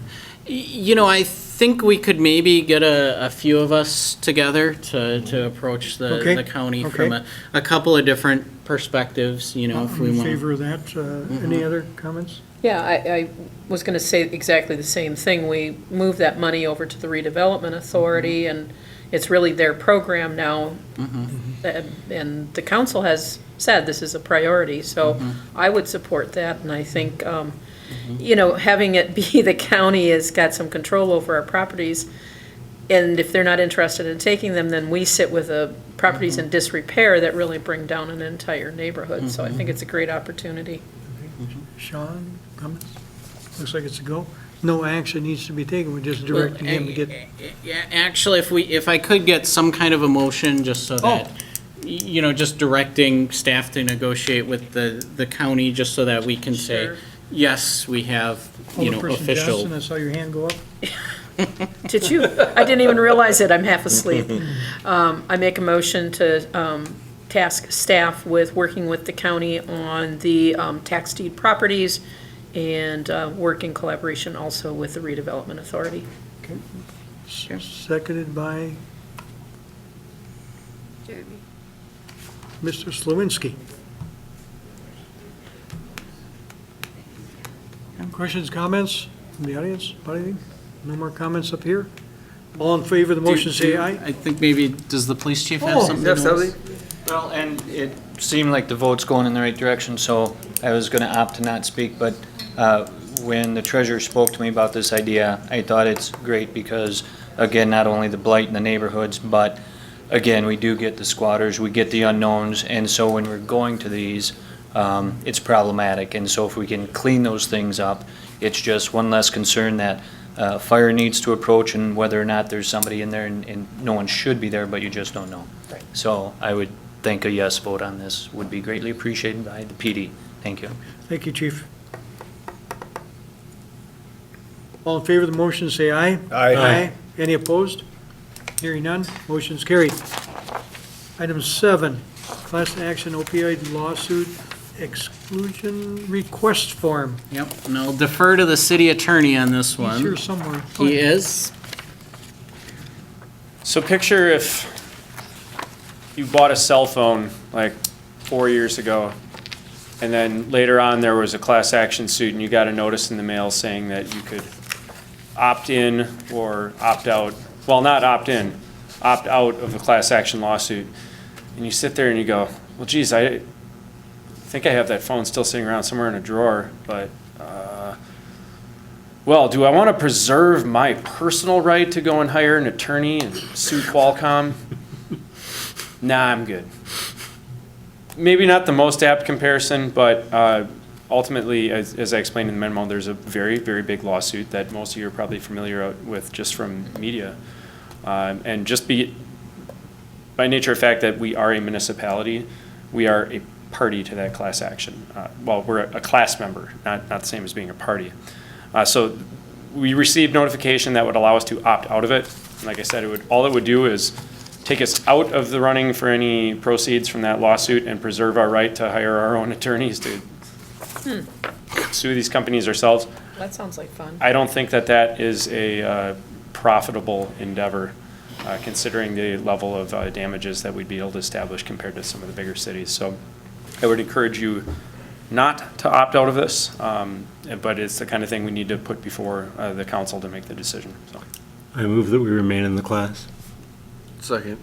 I think we could maybe get a few of us together to approach Okay, the county okay. from a couple of different perspectives, if we In want. favor of that? Any other comments? Yeah, I was going to say exactly the same thing. We moved that money over to the redevelopment authority, and it's really their program now. And the council has said this is a priority, so I would support that. And I think, having it be the county has got some control over our properties. And if they're not interested in taking them, then we sit with the properties in disrepair that really bring down an entire neighborhood. So I think it's a great opportunity. Sean, comments? Looks like it's a go. No action needs to be taken, we're just directing him to get. Yeah, actually, if I could get some kind of a motion, just so that just directing staff to negotiate with the county, just so that we can say, Sure. yes, we have, Alderperson official. Johnson, I saw your hand go up. Did you? I didn't even realize it. I'm half asleep. I make a motion to task staff with working with the county on the tax deed properties and work in collaboration also with the redevelopment authority. Seconded by Jeremy. Mr. Slawinski. Questions, comments from the audience about anything? No more comments up here? All in favor of the motion, say aye. I think maybe, does the police chief have Oh, something to do? Well, and it seemed like the vote's going in the right direction, so I was going to opt to not speak, but when the treasurer spoke to me about this idea, I thought it's great because, again, not only the blight in the neighborhoods, but again, we do get the squatters, we get the unknowns, and so when we're going to these, it's problematic. And so if we can clean those things up, it's just one less concern that fire needs to approach, and whether or not there's somebody in there, and no one should be there, but you just don't know. So I would think a yes vote on this would be greatly appreciated by the PD. Thank you. Thank you, Chief. All in favor of the motion, say aye. Aye. Any opposed? Hearing none, motion's carried. Item 7, class action opioid lawsuit exclusion request form. Yep, and I'll defer to the city attorney on this He's one. here somewhere. He is. So picture if you bought a cell phone like 4 years ago, and then later on there was a class action suit and you got a notice in the mail saying that you could opt in or opt out, well, not opt in, opt out of the class action lawsuit. And you sit there and you go, well, geez, I think I have that phone still sitting around somewhere in a drawer, but well, do I want to preserve my personal right to go and hire an attorney and sue Qualcomm? Nah, I'm good. Maybe not the most apt comparison, but ultimately, as I explained in the memo, there's a very, very big lawsuit that most of you are probably familiar with just from media. And just by nature of fact that we are a municipality, we are a party to that class action. Well, we're a class member, not the same as being a party. So we received notification that would allow us to opt out of it. Like I said, all it would do is take us out of the running for any proceeds from that lawsuit and preserve our right to hire our own attorneys to sue these companies ourselves. That sounds like fun. I don't think that that is a profitable endeavor, considering the level of damages that we'd be able to establish compared to some of the bigger cities. So I would encourage you not to opt out of this, but it's the kind of thing we need to put before the council to make the decision. So. I move that we remain in the class. Second.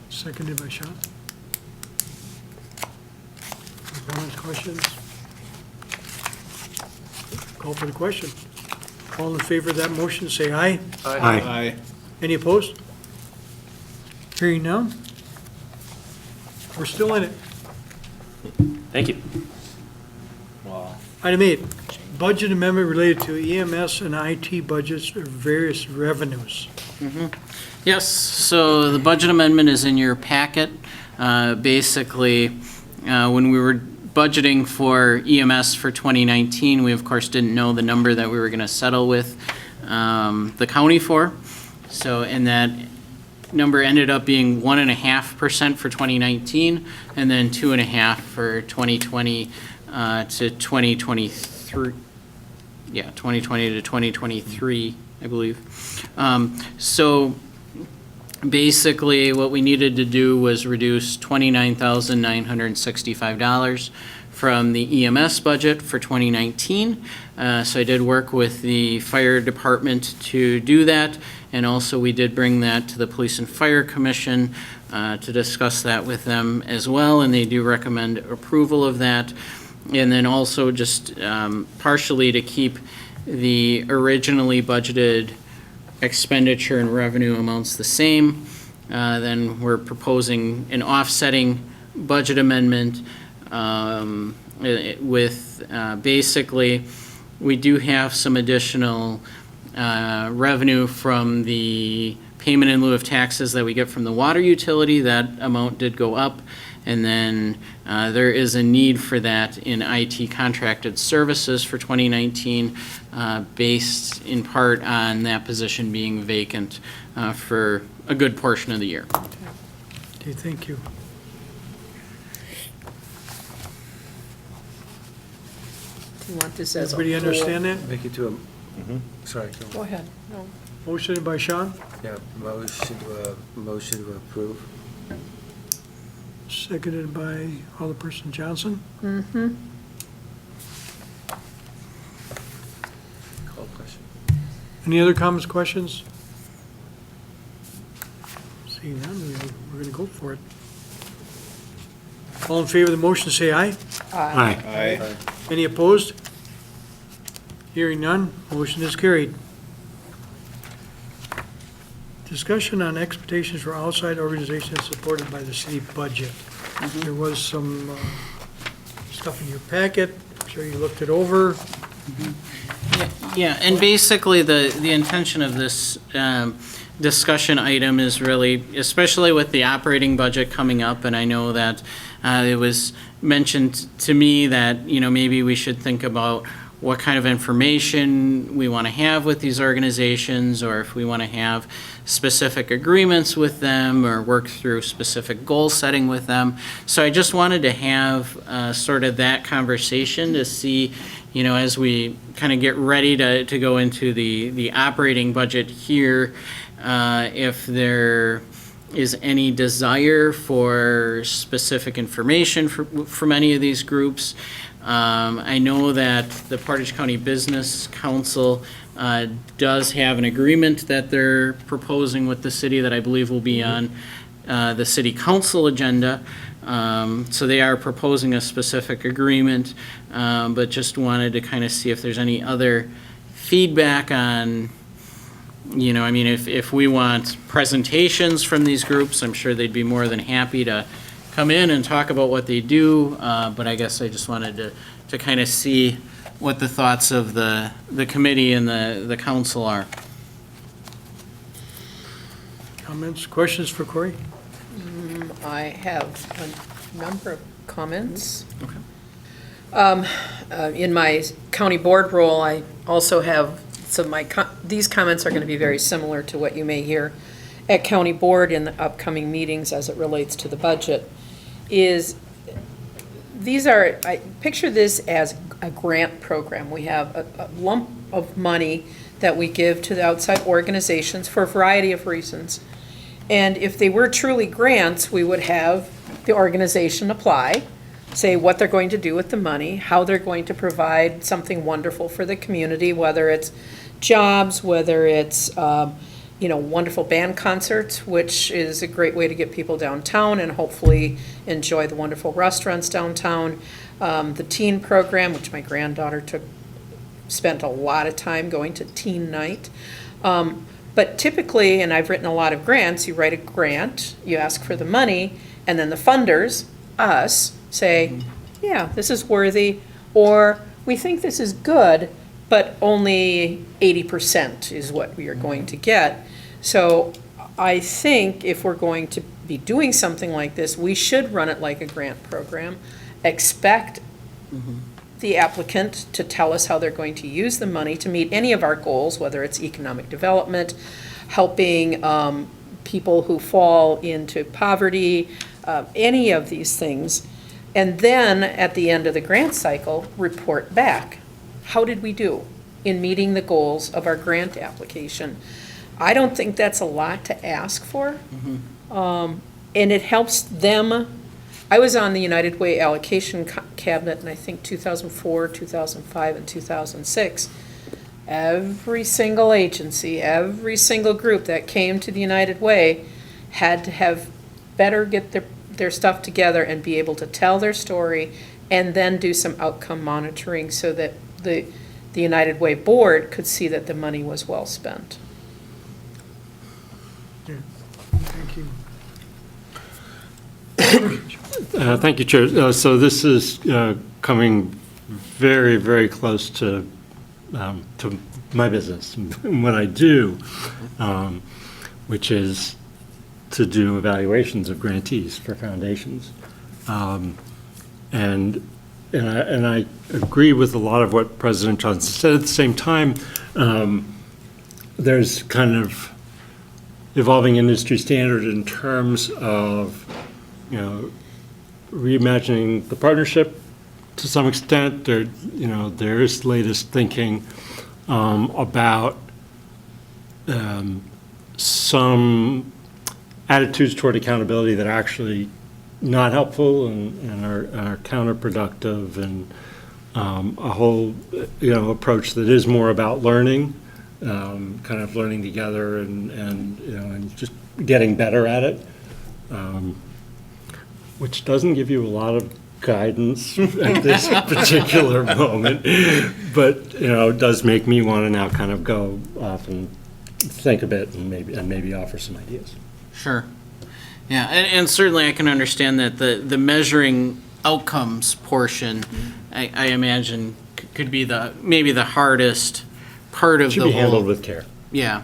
Seconded by Sean. Comments, questions? Call for the question. All in favor of that motion, say aye. Aye. Any opposed? Hearing none? We're still in it. Thank you. Item 8, budget amendment related to EMS and IT budgets or various revenues. Yes, so the budget amendment is in your packet. Basically, when we were budgeting for EMS for 2019, we of course didn't know the number that we were going to settle with the county for. So, and that number ended up being 1.5% for 2019, and then 2.5% for 2020 to 2023. Yeah, 2020 to 2023, I believe. So basically, what we needed to do was reduce $29,965 from the EMS budget for 2019. So I did work with the fire department to do that, and also we did bring that to the Police and Fire Commission to discuss that with them as well, and they do recommend approval of that. And then also just partially to keep the originally budgeted expenditure and revenue amounts the same. Then we're proposing an offsetting budget amendment with basically, we do have some additional revenue from the payment in lieu of taxes that we get from the water utility, that amount did go up. And then there is a need for that in IT contracted services for 2019, based in part on that position being vacant for a good portion of the year. Okay, thank you. Do you want this as a Everybody whole? understand that? Make it to a, sorry, Go ahead. No. Motion by Sean, yeah, motion to approve. seconded by Alderperson Johnson. Mm-hmm. Call question. Any other comments, questions? Seeing none, we're going to go for it. All in favor of the motion, say aye. Aye. Any opposed? Hearing none, motion is carried. Discussion on expectations for outside organizations supported by the city budget. There was some stuff in your packet. I'm sure you looked it over. Yeah, and basically, the intention of this discussion item is really, especially with the operating budget coming up, and I know that it was mentioned to me that, maybe we should think about what kind of information we want to have with these organizations, or if we want to have specific agreements with them, or work through specific goal setting with them. So I just wanted to have sort of that conversation to see, as we kind of get ready to go into the operating budget here, if there is any desire for specific information from any of these groups. I know that the Portage County Business Council does have an agreement that they're proposing with the city that I believe will be on the city council agenda. So they are proposing a specific agreement, but just wanted to kind of see if there's any other feedback on, if we want presentations from these groups, I'm sure they'd be more than happy to come in and talk about what they do, but I guess I just wanted to kind of see what the thoughts of the committee and the council are. Comments, questions for Corey? I have a number of comments. Okay. In my county board role, I also have, these comments are going to be very similar to what you may hear at county board in the upcoming meetings as it relates to the budget, I picture this as a grant program. We have a lump of money that we give to the outside organizations for a variety of reasons. And if they were truly grants, we would have the organization apply, say what they're going to do with the money, how they're going to provide something wonderful for the community, whether it's jobs, whether it's wonderful band concerts, which is a great way to get people downtown and hopefully enjoy the wonderful restaurants downtown. The teen program, which my granddaughter spent a lot of time going to teen night. But typically, and I've written a lot of grants, you write a grant, you ask for the money, and then the funders, us, say, yeah, this is worthy, or we think this is good, but only 80% is what we are going to get. So I think if we're going to be doing something like this, we should run it like a grant program, expect the applicant to tell us how they're going to use the money to meet any of our goals, whether it's economic development, helping people who fall into poverty, any of these things. And then at the end of the grant cycle, report back. How did we do in meeting the goals of our grant application? I don't think that's a lot to ask for. And it helps them. I was on the United Way allocation cabinet in I think 2004, 2005, and 2006. Every single agency, every single group that came to the United Way had to have better get their stuff together and be able to tell their story and then do some outcome monitoring so that the United Way board could see that the money was well spent. Thank you. Thank you, Chair. So this is coming very, very close to my business, what I do. which is to do evaluations of grantees for foundations. And I agree with a lot of what President Johnson said. At the same time, there's kind of evolving industry standard in terms of, reimagining the partnership to some extent. There is latest thinking about some attitudes toward accountability that are actually not helpful and are counterproductive, and a whole approach that is more about learning, kind of learning together and just getting better at it, which doesn't give you a lot of guidance at this particular moment, but it does make me want to now kind of go off and think a bit and maybe offer some ideas. Sure. Yeah, and certainly I can understand that the measuring outcomes portion, I imagine, could be maybe the hardest part of the whole. Should be handled with care. Yeah,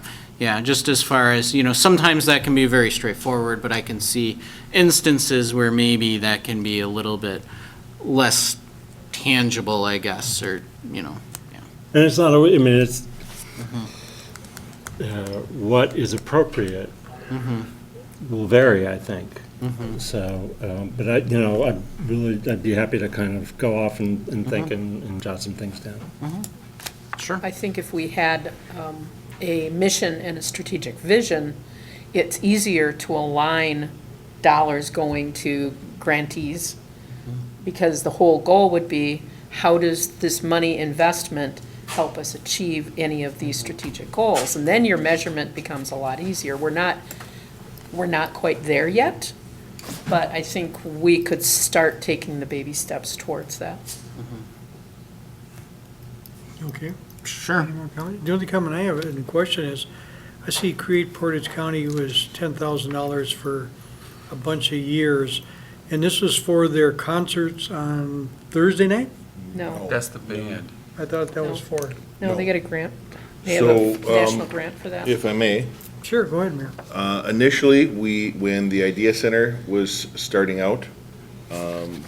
just as far as, sometimes that can be very straightforward, but I can see instances where maybe that can be a little bit less tangible, I guess, or, yeah. And it's not, it's what is appropriate will vary, I think. So, but I'd be happy to kind of go off and think and jot some things down. Sure. I think if we had a mission and a strategic vision, it's easier to align dollars going to grantees, because the whole goal would be, how does this money investment help us achieve any of these strategic goals? And then your measurement becomes a lot easier. We're not quite there yet, but I think we could start taking the baby steps towards that. Okay. Sure. Any more comment? The only comment I have and the question is, I see Create Portage County was $10,000 for a bunch of years, and this was for their concerts on Thursday night? No, That's the band. I thought that was for, no, they get a grant. They have a national grant for that. If I may, sure, go ahead, Mayor. initially, when the Idea Center was starting out,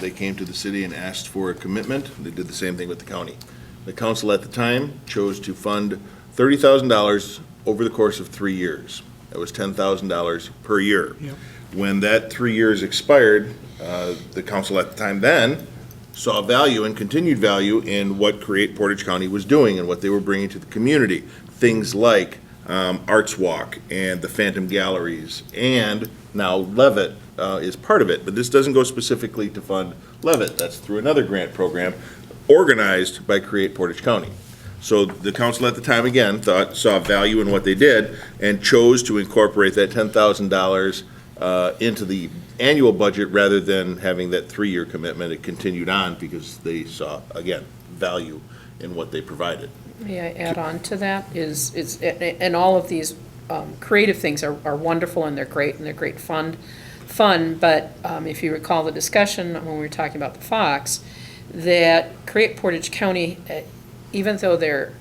they came to the city and asked for a commitment. They did the same thing with the county. The council at the time chose to fund $30,000 over the course of 3 years. That was $10,000 per year. Yep. When that 3 years expired, the council at the time then saw value and continued value in what Create Portage County was doing and what they were bringing to the community. Things like Arts Walk and the Phantom Galleries, and now Levitt is part of it. But this doesn't go specifically to fund Levitt. That's through another grant program organized by Create Portage County. So the council at the time, again, saw value in what they did and chose to incorporate that $10,000 into the annual budget rather than having that 3-year commitment. It continued on because they saw, again, value in what they provided. May I add on to that, and all of these creative things are wonderful, and they're great fun, but if you recall the discussion when we were talking about the Fox, that Create Portage County, even though their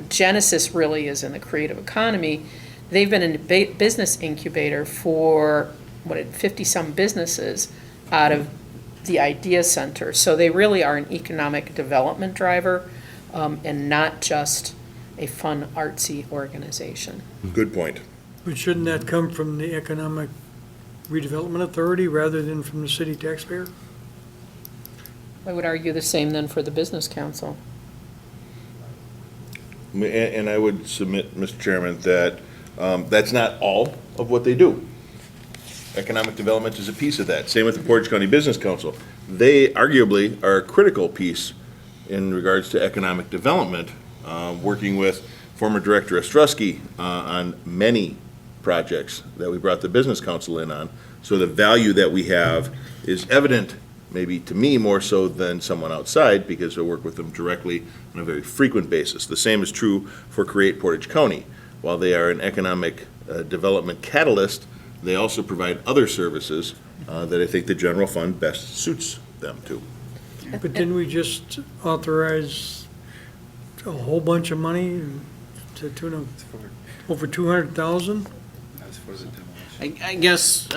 genesis really is in the creative economy, they've been in a business incubator for 50-some businesses out of the Idea Center. So they really are an economic development driver, and not just a fun, artsy organization. Good point. But shouldn't that come from the Economic Redevelopment Authority rather than from the city taxpayer? I would argue the same then for the Business Council. And I would submit, Mr. Chairman, that that's not all of what they do. Economic development is a piece of that. Same with the Portage County Business Council. They arguably are a critical piece in regards to economic development, working with former Director Ostrowski on many projects that we brought the Business Council in on. So the value that we have is evident, maybe to me more so than someone outside, because I work with them directly on a very frequent basis. The same is true for Create Portage County. While they are an economic development catalyst, they also provide other services that I think the general fund best suits them to. But didn't we just authorize a whole bunch of money to the tune of over 200,000? I guess,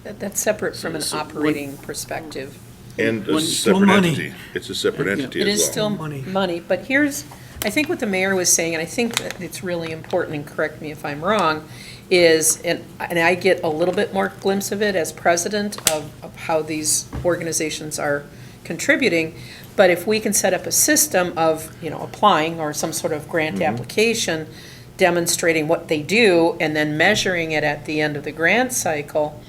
That's separate from an operating perspective. And a Still separate money. entity. It's a separate entity It as is well. still Money. money, but here's, I think what the mayor was saying, and I think that it's really important, and correct me if I'm wrong, is, and I get a little bit more glimpse of it as president of how these organizations are contributing, but if we can set up a system of, applying or some sort of grant application, demonstrating what they do, and then measuring it at the end of the grant cycle,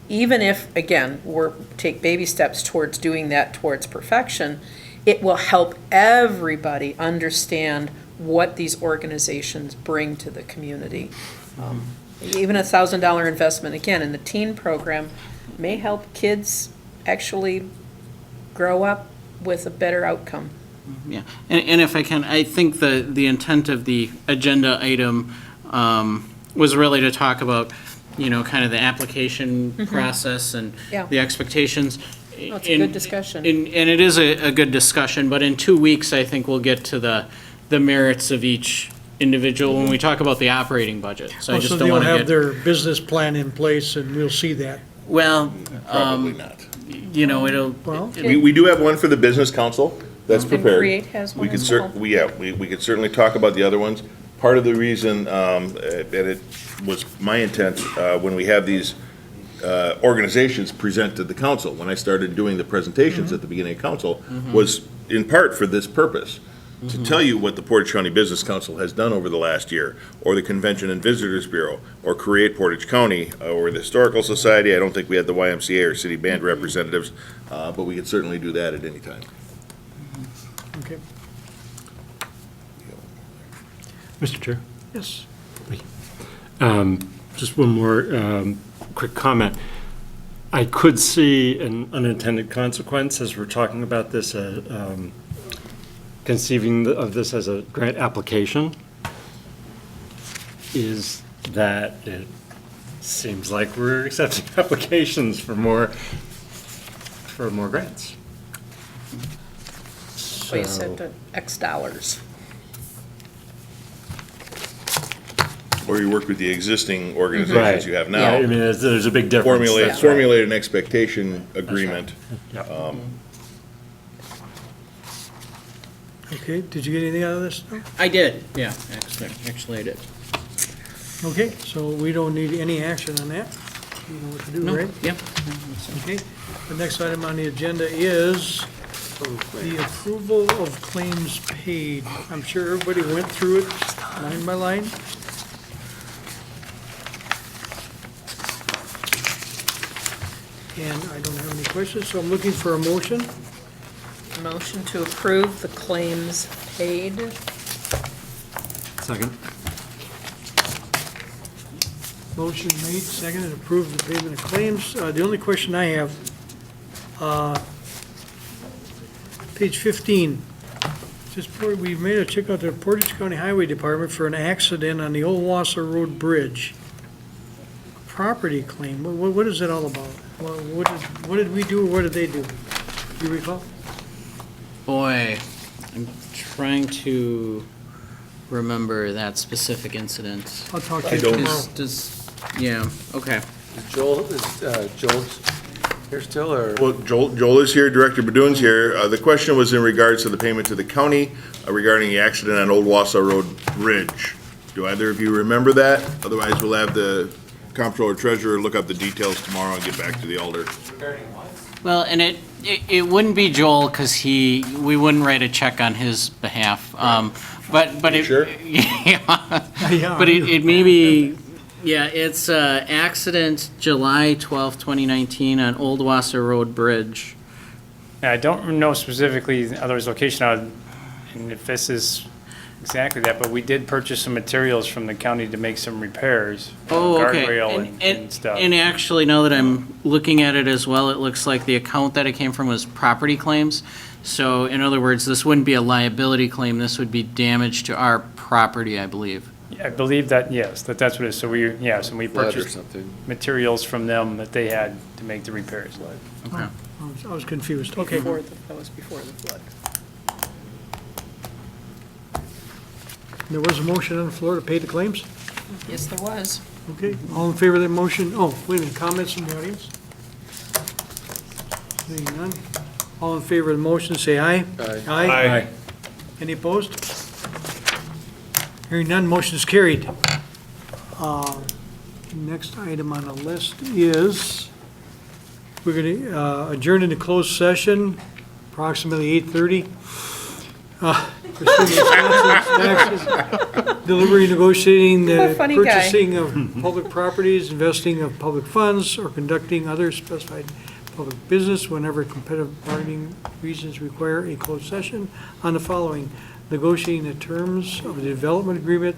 even if, again, take baby steps towards doing that towards perfection, it will help everybody understand what these organizations bring to the community. Even a $1,000 investment, again, in the teen program, may help kids actually grow up with a better outcome. yeah. And if I can, I think the intent of the agenda item was really to talk about, kind of the application process and Yeah. the expectations. Well, it's a good discussion. And it is a good discussion, but in 2 weeks, I think we'll get to the merits of each individual when we talk about the operating budget. So I just Also, don't they'll want to have get, their business plan in place, and we'll see that. well, Probably not. it'll. Well- We do have one for the business council that's And prepared. Create has one We could as well. we could certainly talk about the other ones. Part of the reason that it was my intent, when we have these organizations present to the council, when I started doing the presentations at the beginning of council, was in part for this purpose, to tell you what the Portage County Business Council has done over the last year, or the Convention and Visitors Bureau, or Create Portage County, or the Historical Society. I don't think we had the YMCA or city band representatives, but we could certainly do that at any time. Okay. Mr. Chair? Yes. Just one more quick comment. I could see an unintended consequence as we're talking about this, conceiving of this as a grant application, is that it seems like we're accepting applications for more grants. So you said the X dollars. Or you work with the existing organizations you have now. I mean, there's a big difference. That's right. Formulate an expectation agreement. Yeah. Okay, did you get anything out of this? No? I did, yeah, actually I did. Okay, so we don't need any action on that. You know what to do, No, right? yep. Okay, the next item on the agenda is the approval of claims paid. I'm sure everybody went through it line by line. And I don't have any questions, so I'm looking for a motion. Motion to approve the claims paid. Second. Motion made, seconded, approved the payment of claims. The only question I have, page 15, we made a check out to the Portage County Highway Department for an accident on the Old Wausau Road Bridge. Property claim, what is that all about? What did we do, or what did they do? Do you recall? Boy, I'm trying to remember that specific incident. I'll talk to I you don't- tomorrow. Yeah, okay. Joel's here still, or? Well, Joel is here, Director Badun's here. The question was in regards to the payment to the county regarding the accident on Old Wausau Road Bridge. Do either of you remember that? Otherwise, we'll have the comptroller treasurer look up the details tomorrow and get back to the alder. Well, and it wouldn't be Joel, because we wouldn't write a check on his behalf. But You it. sure? Yeah. Yeah, But I it may be, yeah, it's accident July 12th, 2019 on Old Wausau Road Bridge. I don't know specifically the other's location, and if this is exactly that, but we did purchase some materials from the county to make some repairs. Oh, okay. Guardrail and stuff. And actually, now that I'm looking at it as well, it looks like the account that it came from was property claims. So in other words, this wouldn't be a liability claim, this would be damage to our property, I believe. I believe that, yes, that's what it is. So we purchased materials from them that they had to make the repairs. Okay. I was confused. Okay. That was before the flood. There was a motion on the floor to pay the claims? Yes, there was. Okay, all in favor of that motion? Oh, wait a minute, comments from the audience? Seeing none. All in favor of the motion, say aye. Aye. Any opposed? Hearing none, motion is carried. Next item on the list is, we're going to adjourn into closed session, approximately 8:30. Pursuing Wisconsin taxes, delivery, negotiating, the Funny guy. purchasing of public properties, investing of public funds, or conducting other specified public business whenever competitive bargaining reasons require a closed session on the following: negotiating the terms of the development agreement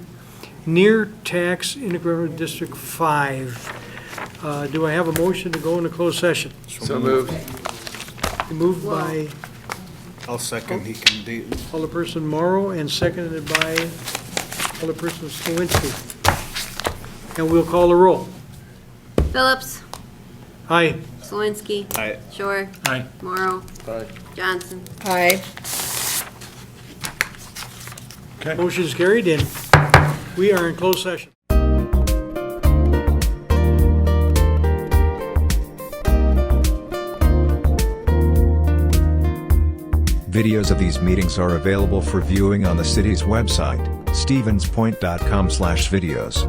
near tax integrated District 5. Do I have a motion to go into closed session? So moved. Moved by I'll second, he can date. Alderperson Morrow and seconded by Alderperson Slawinski. And we'll call the roll. Phillips, Aye. Slawinski. Aye. Shore. Aye. Morrow. Aye. Johnson. Aye. Motion is carried, and we are in closed session. Videos of these meetings are available for viewing on the city's website, stevenspoint.com/videos.